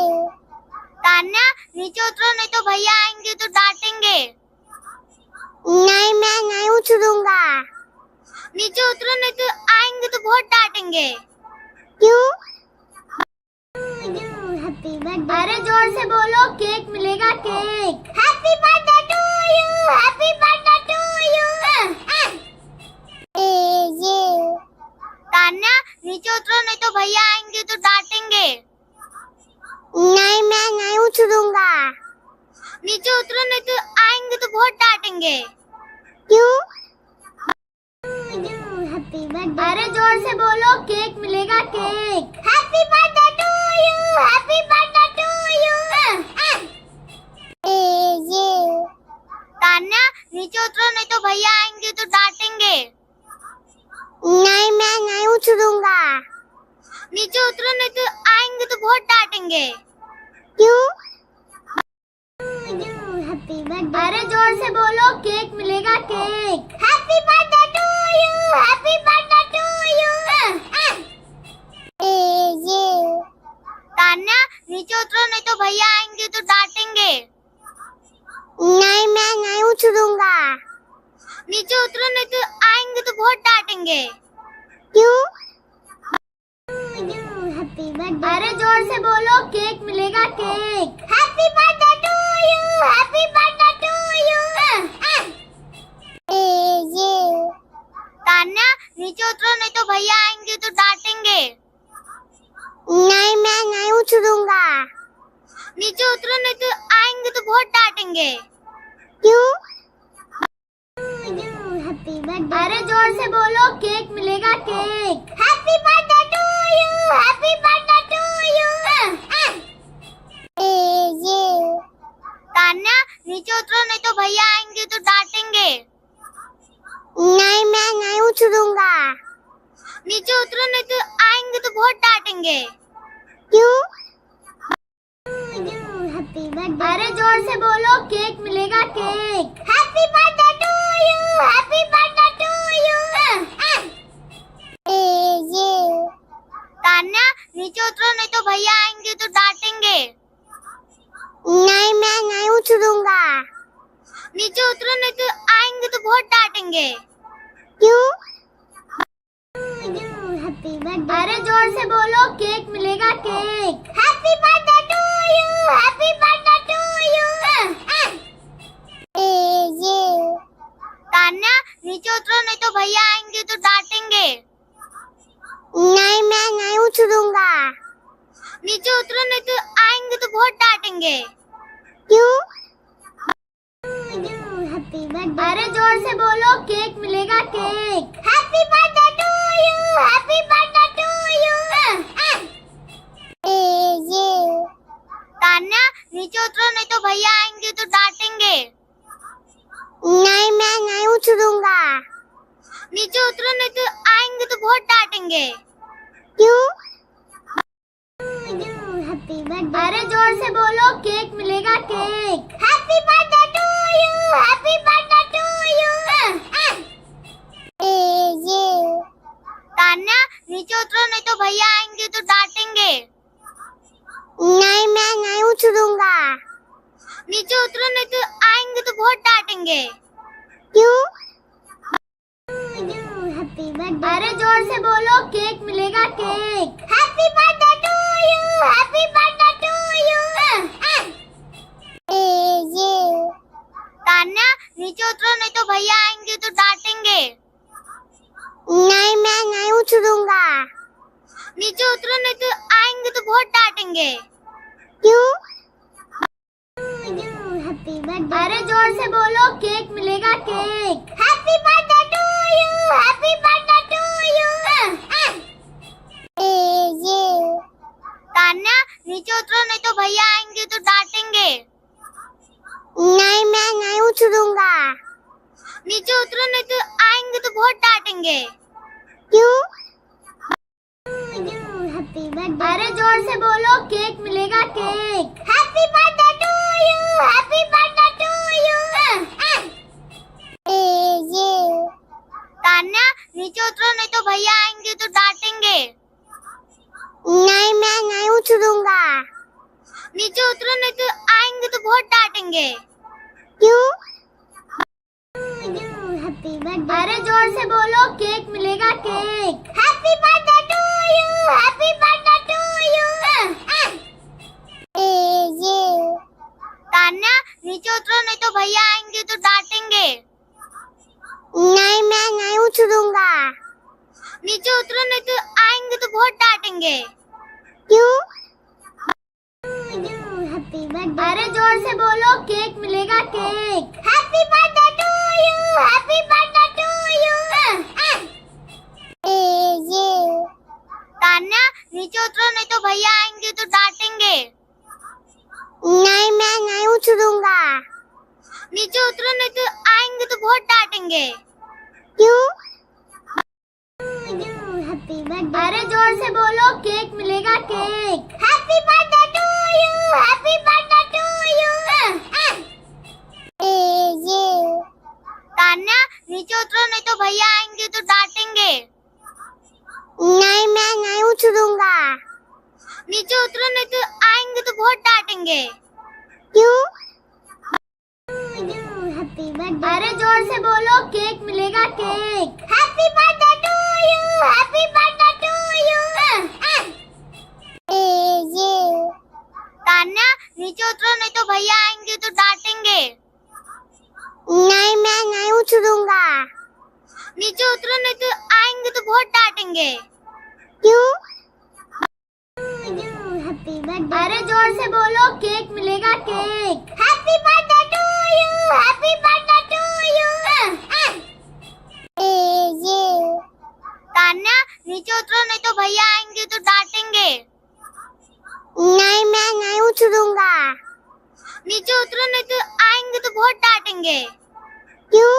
तान्या, नीचे उतरो नहीं तो भैया आएंगे तो डांटेंगे। नहीं, मैं नहीं उतरूंगा। नीचे उतरो नहीं तो आएंगे तो बहुत डांटेंगे। क्यों? Happy birthday. अरे जोर से बोलो, केक मिलेगा cake. Happy birthday to you, happy birthday to you. ये तान्या, नीचे उतरो नहीं तो भैया आएंगे तो डांटेंगे। नहीं, मैं नहीं उतरूंगा। नीचे उतरो नहीं तो आएंगे तो बहुत डांटेंगे। क्यों? Happy birthday. अरे जोर से बोलो, केक मिलेगा cake. Happy birthday to you, happy birthday to you. ये तान्या, नीचे उतरो नहीं तो भैया आएंगे तो डांटेंगे। नहीं, मैं नहीं उतरूंगा। नीचे उतरो नहीं तो आएंगे तो बहुत डांटेंगे। क्यों? Happy birthday. अरे जोर से बोलो, केक मिलेगा cake. Happy birthday to you, happy birthday to you. ये तान्या, नीचे उतरो नहीं तो भैया आएंगे तो डांटेंगे। नहीं, मैं नहीं उतरूंगा। नीचे उतरो नहीं तो आएंगे तो बहुत डांटेंगे। क्यों? Happy birthday. अरे जोर से बोलो, केक मिलेगा cake. Happy birthday to you, happy birthday to you. ये तान्या, नीचे उतरो नहीं तो भैया आएंगे तो डांटेंगे। नहीं, मैं नहीं उतरूंगा। नीचे उतरो नहीं तो आएंगे तो बहुत डांटेंगे। क्यों? Happy birthday. अरे जोर से बोलो, केक मिलेगा cake. Happy birthday to you, happy birthday to you. ये तान्या, नीचे उतरो नहीं तो भैया आएंगे तो डांटेंगे। नहीं, मैं नहीं उतरूंगा। नीचे उतरो नहीं तो आएंगे तो बहुत डांटेंगे। क्यों? Happy birthday. अरे जोर से बोलो, केक मिलेगा cake. Happy birthday to you, happy birthday to you. ये तान्या, नीचे उतरो नहीं तो भैया आएंगे तो डांटेंगे। नहीं, मैं नहीं उतरूंगा। नीचे उतरो नहीं तो आएंगे तो बहुत डांटेंगे। क्यों? Happy birthday. अरे जोर से बोलो, केक मिलेगा cake. Happy birthday to you, happy birthday to you. ये तान्या, नीचे उतरो नहीं तो भैया आएंगे तो डांटेंगे। नहीं, मैं नहीं उतरूंगा। नीचे उतरो नहीं तो आएंगे तो बहुत डांटेंगे। क्यों? Happy birthday. अरे जोर से बोलो, केक मिलेगा cake. Happy birthday to you, happy birthday to you. ये तान्या, नीचे उतरो नहीं तो भैया आएंगे तो डांटेंगे। नहीं, मैं नहीं उतरूंगा। नीचे उतरो नहीं तो आएंगे तो बहुत डांटेंगे। क्यों? Happy birthday. अरे जोर से बोलो, केक मिलेगा cake. Happy birthday to you, happy birthday to you. ये तान्या, नीचे उतरो नहीं तो भैया आएंगे तो डांटेंगे। नहीं, मैं नहीं उतरूंगा। नीचे उतरो नहीं तो आएंगे तो बहुत डांटेंगे। क्यों? Happy birthday. अरे जोर से बोलो, केक मिलेगा cake. Happy birthday to you, happy birthday to you. ये तान्या, नीचे उतरो नहीं तो भैया आएंगे तो डांटेंगे। नहीं, मैं नहीं उतरूंगा। नीचे उतरो नहीं तो आएंगे तो बहुत डांटेंगे। क्यों? Happy birthday. अरे जोर से बोलो, केक मिलेगा cake. Happy birthday to you, happy birthday to you. ये तान्या नीचे उतरो, नहीं तो भैया आएंगे तो डांटेंगे। नहीं मैं नहीं उतरूंगा। नीचे उतरो, नहीं तो आएंगे तो बहुत डांटेंगे। क्यों? Happy birthday. अरे जोर से बोलो, केक मिलेगा cake. Happy birthday to you, happy birthday to you. ये तान्या नीचे उतरो, नहीं तो भैया आएंगे तो डांटेंगे। नहीं मैं नहीं उतरूंगा। नीचे उतरो, नहीं तो आएंगे तो बहुत डांटेंगे। क्यों? Happy birthday. अरे जोर से बोलो, केक मिलेगा cake. Happy birthday to you, happy birthday to you. ये तान्या नीचे उतरो, नहीं तो भैया आएंगे तो डांटेंगे। नहीं मैं नहीं उतरूंगा। नीचे उतरो, नहीं तो आएंगे तो बहुत डांटेंगे। क्यों? Happy birthday. अरे जोर से बोलो, केक मिलेगा cake. Happy birthday to you, happy birthday to you. ये तान्या नीचे उतरो, नहीं तो भैया आएंगे तो डांटेंगे। नहीं मैं नहीं उतरूंगा। नीचे उतरो, नहीं तो आएंगे तो बहुत डांटेंगे। क्यों? Happy birthday. अरे जोर से बोलो, केक मिलेगा cake. Happy birthday to you, happy birthday to you. ये तान्या नीचे उतरो, नहीं तो भैया आएंगे तो डांटेंगे। नहीं मैं नहीं उतरूंगा। नीचे उतरो, नहीं तो आएंगे तो बहुत डांटेंगे। क्यों? Happy birthday. अरे जोर से बोलो, केक मिलेगा cake. Happy birthday to you, happy birthday to you. ये तान्या नीचे उतरो, नहीं तो भैया आएंगे तो डांटेंगे। नहीं मैं नहीं उतरूंगा। नीचे उतरो, नहीं तो आएंगे तो बहुत डांटेंगे। क्यों? Happy birthday. अरे जोर से बोलो, केक मिलेगा cake. Happy birthday to you, happy birthday to you. ये तान्या नीचे उतरो, नहीं तो भैया आएंगे तो डांटेंगे। नहीं मैं नहीं उतरूंगा। नीचे उतरो, नहीं तो आएंगे तो बहुत डांटेंगे। क्यों?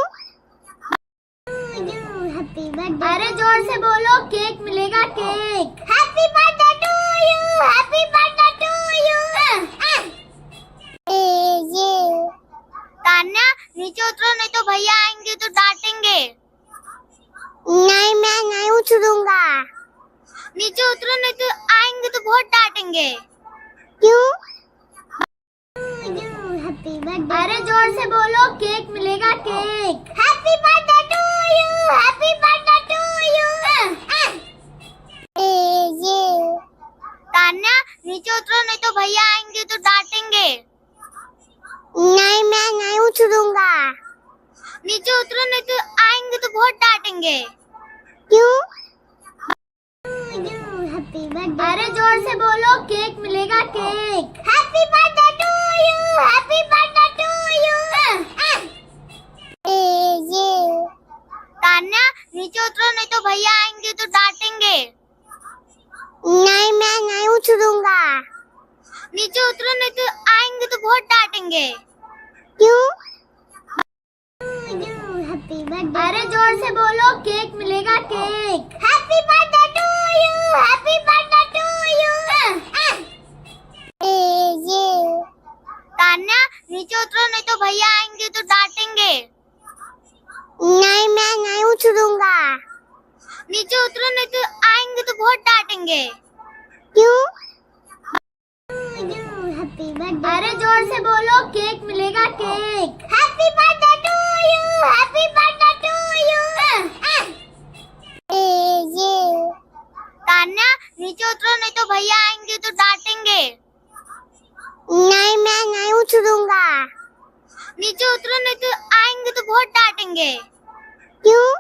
Happy birthday. अरे जोर से बोलो, केक मिलेगा cake. Happy birthday to you, happy birthday to you. ये तान्या नीचे उतरो, नहीं तो भैया आएंगे तो डांटेंगे। नहीं मैं नहीं उतरूंगा। नीचे उतरो, नहीं तो आएंगे तो बहुत डांटेंगे। क्यों? Happy birthday. अरे जोर से बोलो, केक मिलेगा cake. Happy birthday to you, happy birthday to you. ये तान्या नीचे उतरो, नहीं तो भैया आएंगे तो डांटेंगे। नहीं मैं नहीं उतरूंगा। नीचे उतरो, नहीं तो आएंगे तो बहुत डांटेंगे। क्यों? Happy birthday. अरे जोर से बोलो, केक मिलेगा cake. Happy birthday to you, happy birthday to you. ये तान्या नीचे उतरो, नहीं तो भैया आएंगे तो डांटेंगे। नहीं मैं नहीं उतरूंगा। नीचे उतरो, नहीं तो आएंगे तो बहुत डांटेंगे। क्यों? Happy birthday. अरे जोर से बोलो, केक मिलेगा cake. Happy birthday to you, happy birthday to you. ये तान्या नीचे उतरो, नहीं तो भैया आएंगे तो डांटेंगे। नहीं मैं नहीं उतरूंगा। नीचे उतरो, नहीं तो आएंगे तो बहुत डांटेंगे। क्यों? Happy birthday. अरे जोर से बोलो, केक मिलेगा cake. Happy birthday to you, happy birthday to you. ये तान्या नीचे उतरो, नहीं तो भैया आएंगे तो डांटेंगे। नहीं मैं नहीं उतरूंगा। नीचे उतरो, नहीं तो आएंगे तो बहुत डांटेंगे। क्यों?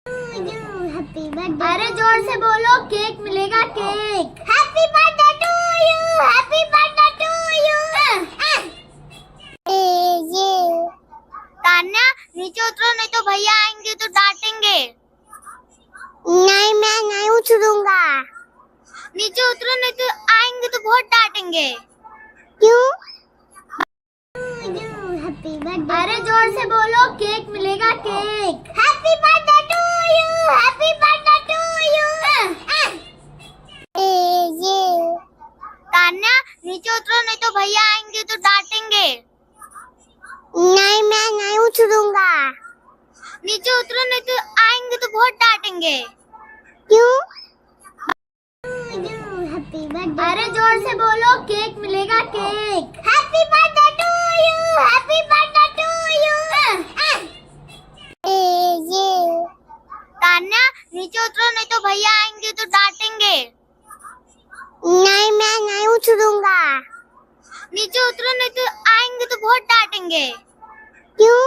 Happy birthday. अरे जोर से बोलो, केक मिलेगा cake. Happy birthday to you, happy birthday to you. क्यों? Happy birthday. अरे जोर से बोलो, केक मिलेगा cake. Happy birthday to you, happy birthday to you. ये तान्या नीचे उतरो, नहीं तो भैया आएंगे तो डांटेंगे। नहीं, मैं नहीं उतरूंगा। नीचे उतरो, नहीं तो आएंगे तो बहुत डांटेंगे। क्यों? Happy birthday. अरे जोर से बोलो, केक मिलेगा cake. Happy birthday to you, happy birthday to you. ये तान्या नीचे उतरो, नहीं तो भैया आएंगे तो डांटेंगे। नहीं, मैं नहीं उतरूंगा। नीचे उतरो, नहीं तो आएंगे तो बहुत डांटेंगे। क्यों?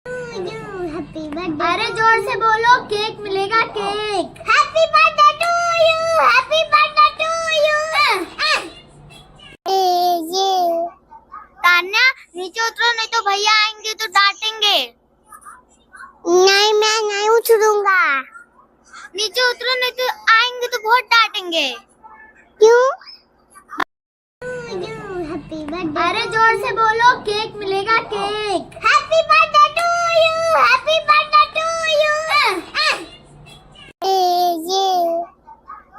Happy birthday. अरे जोर से बोलो, केक मिलेगा cake. Happy birthday to you, happy birthday to you. ये तान्या नीचे उतरो, नहीं तो भैया आएंगे तो डांटेंगे। नहीं, मैं नहीं उतरूंगा। नीचे उतरो, नहीं तो आएंगे तो बहुत डांटेंगे। क्यों? Happy birthday. अरे जोर से बोलो, केक मिलेगा cake. Happy birthday to you, happy birthday to you. ये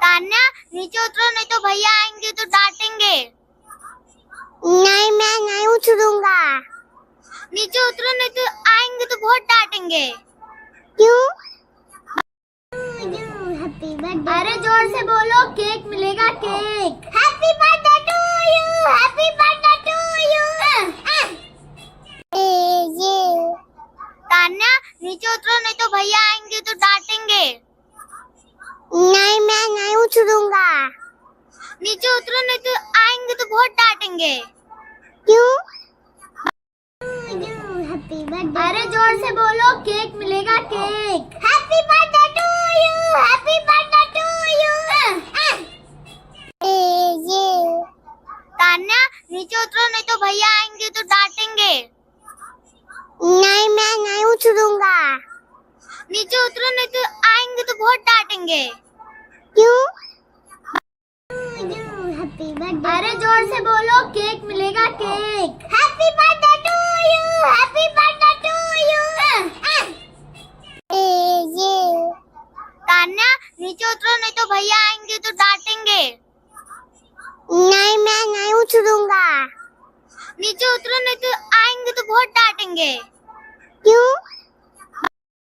तान्या नीचे उतरो, नहीं तो भैया आएंगे तो डांटेंगे। नहीं, मैं नहीं उतरूंगा। नीचे उतरो, नहीं तो आएंगे तो बहुत डांटेंगे। क्यों? Happy birthday. अरे जोर से बोलो, केक मिलेगा cake. Happy birthday to you, happy birthday to you. ये तान्या नीचे उतरो, नहीं तो भैया आएंगे तो डांटेंगे। नहीं, मैं नहीं उतरूंगा। नीचे उतरो, नहीं तो आएंगे तो बहुत डांटेंगे। क्यों? Happy birthday. अरे जोर से बोलो, केक मिलेगा cake. Happy birthday to you, happy birthday to you. ये तान्या नीचे उतरो, नहीं तो भैया आएंगे तो डांटेंगे। नहीं, मैं नहीं उतरूंगा। नीचे उतरो, नहीं तो आएंगे तो बहुत डांटेंगे। क्यों? Happy birthday. अरे जोर से बोलो, केक मिलेगा cake. Happy birthday to you, happy birthday to you. ये तान्या नीचे उतरो, नहीं तो भैया आएंगे तो डांटेंगे। नहीं, मैं नहीं उतरूंगा। नीचे उतरो, नहीं तो आएंगे तो बहुत डांटेंगे। क्यों?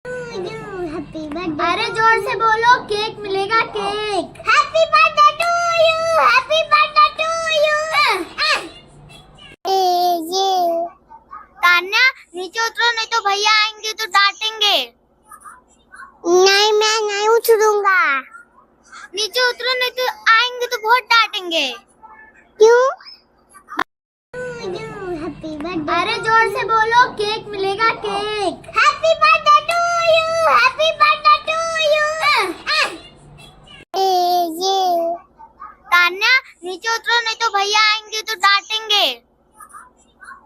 Happy birthday. अरे जोर से बोलो, केक मिलेगा cake. Happy birthday to you, happy birthday to you. ये तान्या नीचे उतरो, नहीं तो भैया आएंगे तो डांटेंगे। नहीं, मैं नहीं उतरूंगा। नीचे उतरो, नहीं तो आएंगे तो बहुत डांटेंगे। क्यों? Happy birthday. अरे जोर से बोलो, केक मिलेगा cake. Happy birthday to you, happy birthday to you. ये तान्या नीचे उतरो, नहीं तो भैया आएंगे तो डांटेंगे।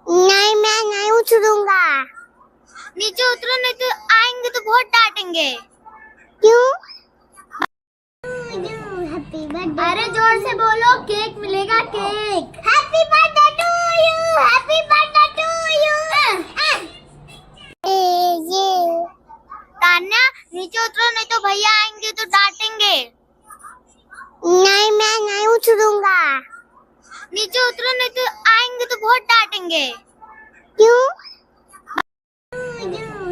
नहीं, मैं नहीं उतरूंगा। नीचे उतरो, नहीं तो आएंगे तो बहुत डांटेंगे। क्यों? Happy birthday. अरे जोर से बोलो, केक मिलेगा cake. Happy birthday to you, happy birthday to you. ये तान्या नीचे उतरो, नहीं तो भैया आएंगे तो डांटेंगे। नहीं, मैं नहीं उतरूंगा। नीचे उतरो, नहीं तो आएंगे तो बहुत डांटेंगे। क्यों?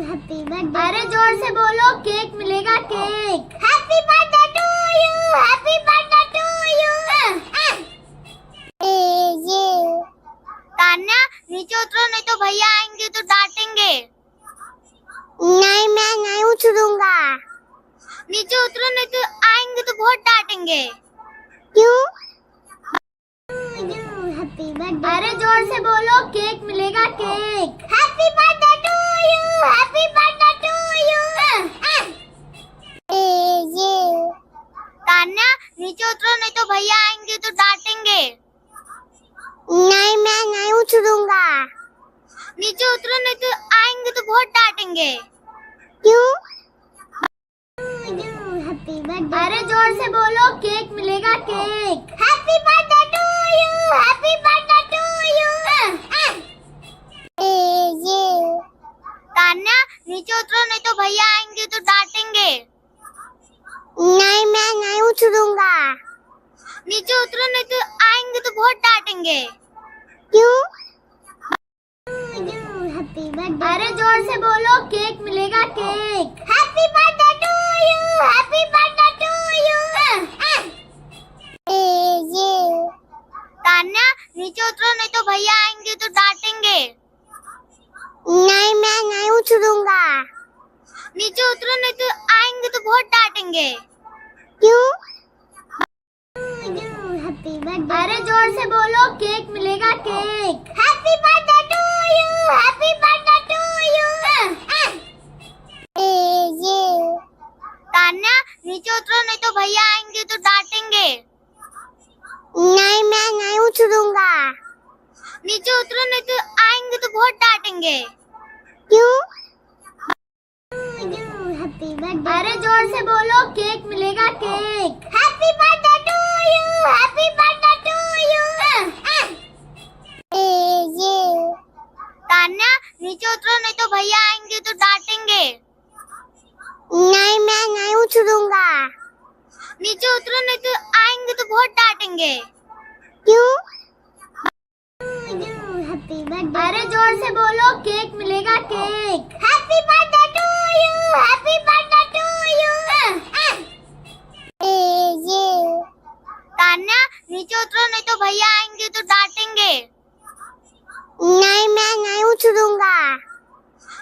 Happy birthday. अरे जोर से बोलो, केक मिलेगा cake. Happy birthday to you, happy birthday to you. ये तान्या नीचे उतरो, नहीं तो भैया आएंगे तो डांटेंगे। नहीं, मैं नहीं उतरूंगा। नीचे उतरो, नहीं तो आएंगे तो बहुत डांटेंगे। क्यों? Happy birthday. अरे जोर से बोलो, केक मिलेगा cake. Happy birthday to you, happy birthday to you. ये तान्या नीचे उतरो, नहीं तो भैया आएंगे तो डांटेंगे। नहीं, मैं नहीं उतरूंगा। नीचे उतरो, नहीं तो आएंगे तो बहुत डांटेंगे। क्यों? Happy birthday. अरे जोर से बोलो, केक मिलेगा cake. Happy birthday to you, happy डांटेंगे। क्यों? अरे जोर से बोलो, केक मिलेगा cake. Happy birthday to you, happy birthday to you. Tanya नीचे उतरो, नहीं तो भैया आएंगे तो डांटेंगे। नहीं, मैं नहीं उतरूंगा। नीचे उतरो, नहीं तो आएंगे तो बहुत डांटेंगे। क्यों? अरे जोर से बोलो, केक मिलेगा cake. Happy birthday to you, happy birthday to you. Tanya नीचे उतरो, नहीं तो भैया आएंगे तो डांटेंगे। नहीं, मैं नहीं उतरूंगा। नीचे उतरो, नहीं तो आएंगे तो बहुत डांटेंगे। क्यों? अरे जोर से बोलो, केक मिलेगा cake. Happy birthday to you, happy birthday to you. Tanya नीचे उतरो, नहीं तो भैया आएंगे तो डांटेंगे। नहीं, मैं नहीं उतरूंगा। नीचे उतरो, नहीं तो आएंगे तो बहुत डांटेंगे। क्यों? अरे जोर से बोलो, केक मिलेगा cake. Happy birthday to you, happy birthday to you. Tanya नीचे उतरो, नहीं तो भैया आएंगे तो डांटेंगे। नहीं, मैं नहीं उतरूंगा।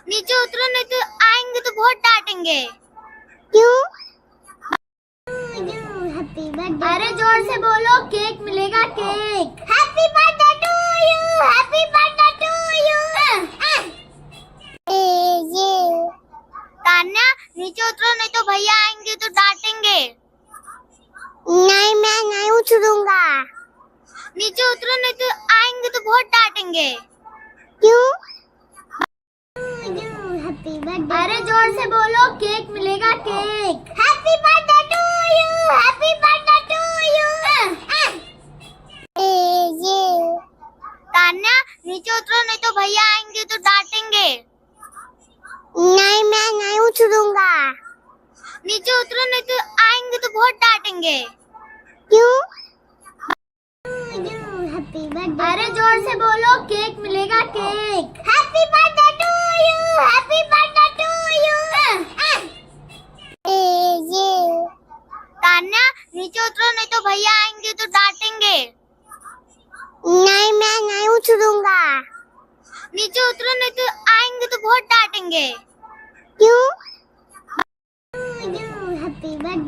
नीचे उतरो, नहीं तो आएंगे तो बहुत डांटेंगे। क्यों? अरे जोर से बोलो, केक मिलेगा cake. Happy birthday to you, happy birthday to you. Tanya नीचे उतरो, नहीं तो भैया आएंगे तो डांटेंगे। नहीं, मैं नहीं उतरूंगा। नीचे उतरो, नहीं तो आएंगे तो बहुत डांटेंगे। क्यों? अरे जोर से बोलो, केक मिलेगा cake. Happy birthday to you, happy birthday to you. Tanya नीचे उतरो, नहीं तो भैया आएंगे तो डांटेंगे। नहीं, मैं नहीं उतरूंगा। नीचे उतरो, नहीं तो आएंगे तो बहुत डांटेंगे। क्यों? अरे जोर से बोलो, केक मिलेगा cake. Happy birthday to you, happy birthday to you. Tanya नीचे उतरो, नहीं तो भैया आएंगे तो डांटेंगे। नहीं, मैं नहीं उतरूंगा। नीचे उतरो, नहीं तो आएंगे तो बहुत डांटेंगे। क्यों?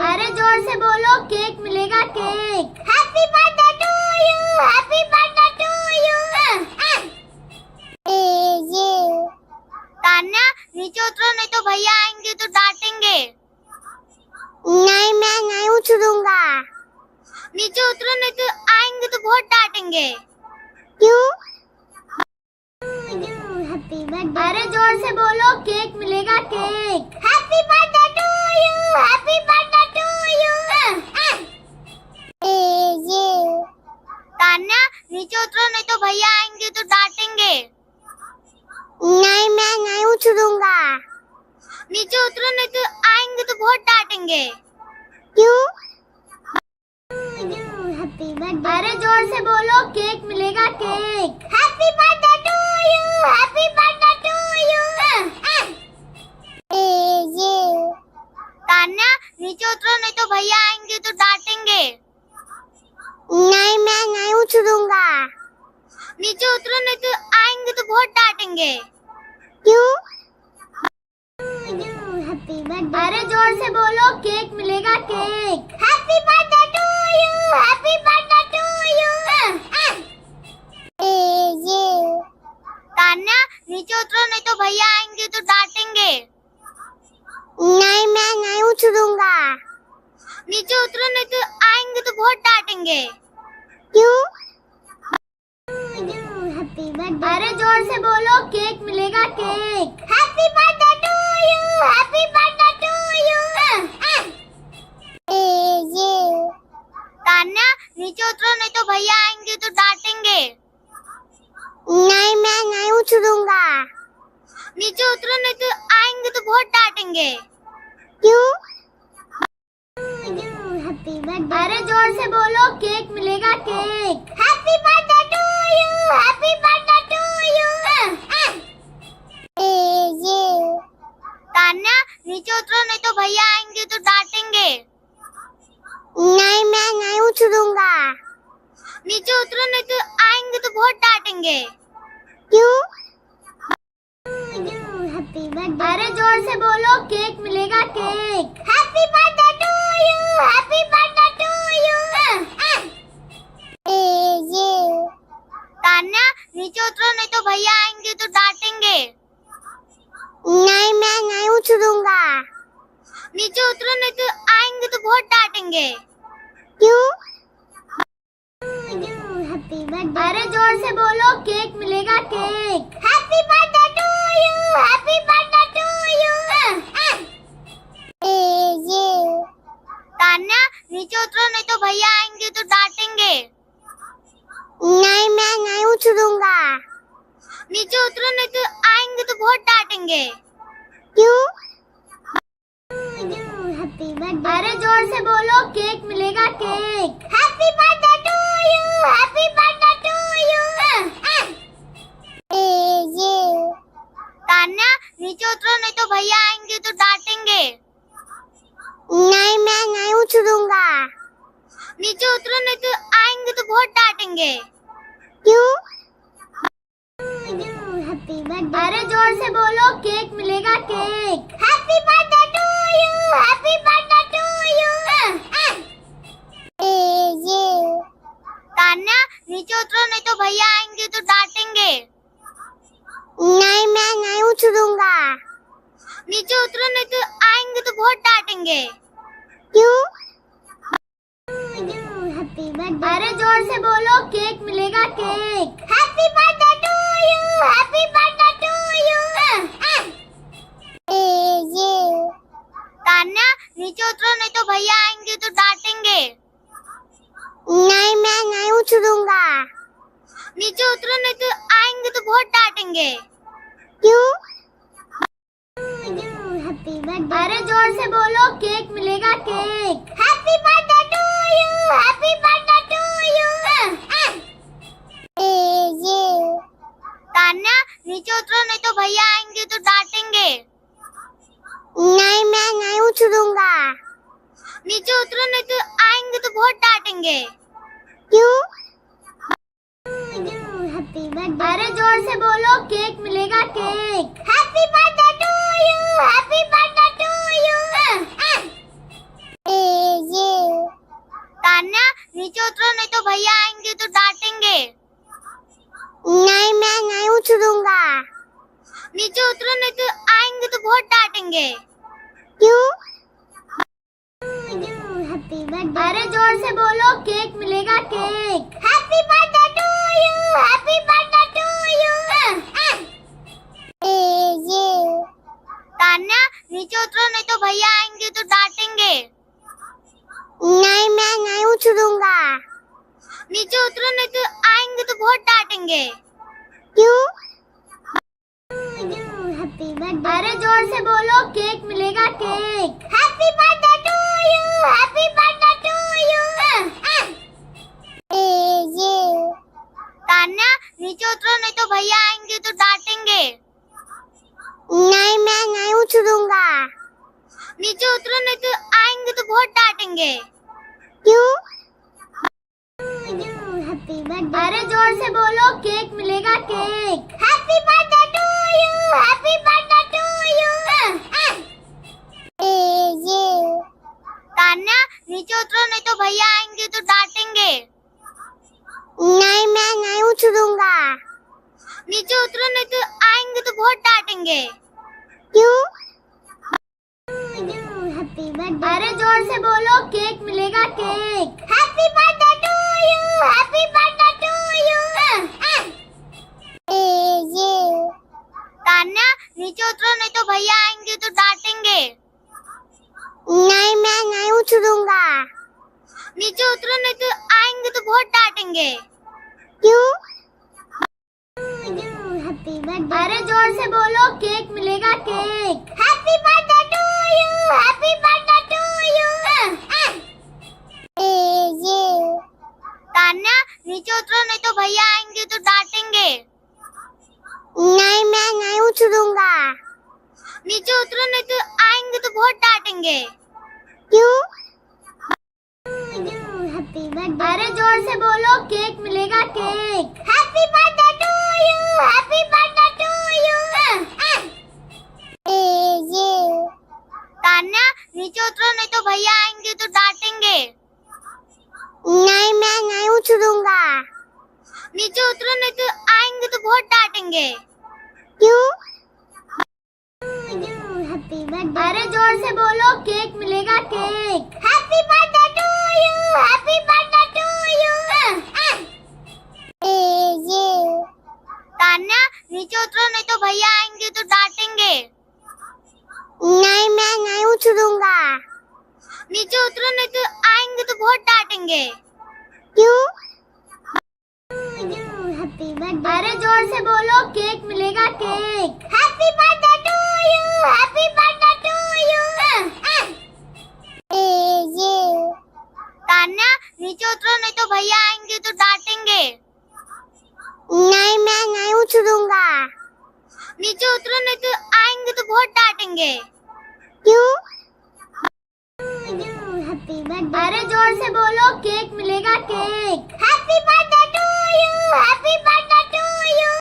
अरे जोर से बोलो, केक मिलेगा cake. Happy birthday to you, happy birthday to you. Tanya नीचे उतरो, नहीं तो भैया आएंगे तो डांटेंगे। नहीं, मैं नहीं उतरूंगा। नीचे उतरो, नहीं तो आएंगे तो बहुत डांटेंगे। क्यों? अरे जोर से बोलो, केक मिलेगा cake. Happy birthday to you, happy birthday to you. Tanya नीचे उतरो, नहीं तो भैया आएंगे तो डांटेंगे। नहीं, मैं नहीं उतरूंगा। नीचे उतरो, नहीं तो आएंगे तो बहुत डांटेंगे। क्यों? अरे जोर से बोलो, केक मिलेगा cake. Happy birthday to you, happy birthday to you. Tanya नीचे उतरो, नहीं तो भैया आएंगे तो डांटेंगे। नहीं, मैं नहीं उतरूंगा। नीचे उतरो, नहीं तो आएंगे तो बहुत डांटेंगे। क्यों? अरे जोर से बोलो, केक मिलेगा cake. Happy birthday to you, happy birthday to you. Tanya नीचे उतरो, नहीं तो भैया आएंगे तो डांटेंगे। नहीं, मैं नहीं उतरूंगा। नीचे उतरो, नहीं तो आएंगे तो बहुत डांटेंगे। क्यों? अरे जोर से बोलो, केक मिलेगा cake. Happy birthday to you, happy birthday to you. Tanya नीचे उतरो, नहीं तो भैया आएंगे तो डांटेंगे। नहीं, मैं नहीं उतरूंगा। नीचे उतरो, नहीं तो आएंगे तो बहुत डांटेंगे। क्यों? Happy birthday. अरे जोर से बोलो, केक मिलेगा cake. Happy birthday to you, happy birthday to you. ये तान्या नीचे उतरो, नहीं तो भैया आएंगे तो डांटेंगे। नहीं मैं नहीं उतरूंगा। नीचे उतरो, नहीं तो आएंगे तो बहुत डांटेंगे। क्यों? Happy birthday. अरे जोर से बोलो, केक मिलेगा cake. Happy birthday to you, happy birthday to you. ये तान्या नीचे उतरो, नहीं तो भैया आएंगे तो डांटेंगे। नहीं मैं नहीं उतरूंगा। नीचे उतरो, नहीं तो आएंगे तो बहुत डांटेंगे। क्यों? Happy birthday. अरे जोर से बोलो, केक मिलेगा cake. Happy birthday to you, happy birthday to you. ये तान्या नीचे उतरो, नहीं तो भैया आएंगे तो डांटेंगे। नहीं मैं नहीं उतरूंगा। नीचे उतरो, नहीं तो आएंगे तो बहुत डांटेंगे। क्यों? Happy birthday. अरे जोर से बोलो, केक मिलेगा cake. Happy birthday to you, happy birthday to you. ये तान्या नीचे उतरो, नहीं तो भैया आएंगे तो डांटेंगे। नहीं मैं नहीं उतरूंगा। नीचे उतरो, नहीं तो आएंगे तो बहुत डांटेंगे। क्यों? Happy birthday. अरे जोर से बोलो, केक मिलेगा cake. Happy birthday to you, happy birthday to you. ये तान्या नीचे उतरो, नहीं तो भैया आएंगे तो डांटेंगे। नहीं मैं नहीं उतरूंगा। नीचे उतरो, नहीं तो आएंगे तो बहुत डांटेंगे। क्यों? Happy birthday. अरे जोर से बोलो, केक मिलेगा cake. Happy birthday to you, happy birthday to you. ये तान्या नीचे उतरो, नहीं तो भैया आएंगे तो डांटेंगे। नहीं मैं नहीं उतरूंगा। नीचे उतरो, नहीं तो आएंगे तो बहुत डांटेंगे। क्यों? Happy birthday. अरे जोर से बोलो, केक मिलेगा cake. Happy birthday to you, happy birthday to you. ये तान्या नीचे उतरो, नहीं तो भैया आएंगे तो डांटेंगे। नहीं मैं नहीं उतरूंगा। नीचे उतरो, नहीं तो आएंगे तो बहुत डांटेंगे। क्यों? Happy birthday. अरे जोर से बोलो, केक मिलेगा cake. Happy birthday to you, happy birthday to you. ये तान्या नीचे उतरो, नहीं तो भैया आएंगे तो डांटेंगे। नहीं मैं नहीं उतरूंगा। नीचे उतरो, नहीं तो आएंगे तो बहुत डांटेंगे। क्यों? Happy birthday. अरे जोर से बोलो, केक मिलेगा cake. Happy birthday to you, happy birthday to you. ये तान्या नीचे उतरो, नहीं तो भैया आएंगे तो डांटेंगे। नहीं मैं नहीं उतरूंगा। नीचे उतरो, नहीं तो आएंगे तो बहुत डांटेंगे। क्यों? Happy birthday. अरे जोर से बोलो, केक मिलेगा cake. Happy birthday to you, happy birthday to you. ये तान्या नीचे उतरो, नहीं तो भैया आएंगे तो डांटेंगे। नहीं मैं नहीं उतरूंगा। नीचे उतरो, नहीं तो आएंगे तो बहुत डांटेंगे। क्यों? Happy birthday. अरे जोर से बोलो, केक मिलेगा cake. Happy birthday to you, happy birthday to you. ये तान्या नीचे उतरो, नहीं तो भैया आएंगे तो डांटेंगे। नहीं मैं नहीं उतरूंगा। नीचे उतरो, नहीं तो आएंगे तो बहुत डांटेंगे। क्यों? Happy birthday. अरे जोर से बोलो, केक मिलेगा cake. Happy birthday to you, happy birthday to you. ये तान्या नीचे उतरो, नहीं तो भैया आएंगे तो डांटेंगे। नहीं मैं नहीं उतरूंगा। नीचे उतरो, नहीं तो आएंगे तो बहुत डांटेंगे। क्यों? Happy birthday. अरे जोर से बोलो, केक मिलेगा cake. Happy birthday to you, happy birthday to you. ये तान्या नीचे उतरो नहीं तो भैया आएंगे तो डांटेंगे। नहीं मैं नहीं उतरूंगा। नीचे उतरो नहीं तो आएंगे तो बहुत डांटेंगे। क्यों? Happy birthday. अरे जोर से बोलो, केक मिलेगा cake. Happy birthday to you, happy birthday to you. ये तान्या नीचे उतरो नहीं तो भैया आएंगे तो डांटेंगे। नहीं मैं नहीं उतरूंगा। नीचे उतरो नहीं तो आएंगे तो बहुत डांटेंगे। क्यों? Happy birthday. अरे जोर से बोलो, केक मिलेगा cake. Happy birthday to you, happy birthday to you. ये तान्या नीचे उतरो नहीं तो भैया आएंगे तो डांटेंगे। नहीं मैं नहीं उतरूंगा। नीचे उतरो नहीं तो आएंगे तो बहुत डांटेंगे। क्यों? Happy birthday. अरे जोर से बोलो, केक मिलेगा cake. Happy birthday to you, happy birthday to you. ये तान्या नीचे उतरो नहीं तो भैया आएंगे तो डांटेंगे। नहीं मैं नहीं उतरूंगा। नीचे उतरो नहीं तो आएंगे तो बहुत डांटेंगे। क्यों? Happy birthday. अरे जोर से बोलो, केक मिलेगा cake. Happy birthday to you, happy birthday.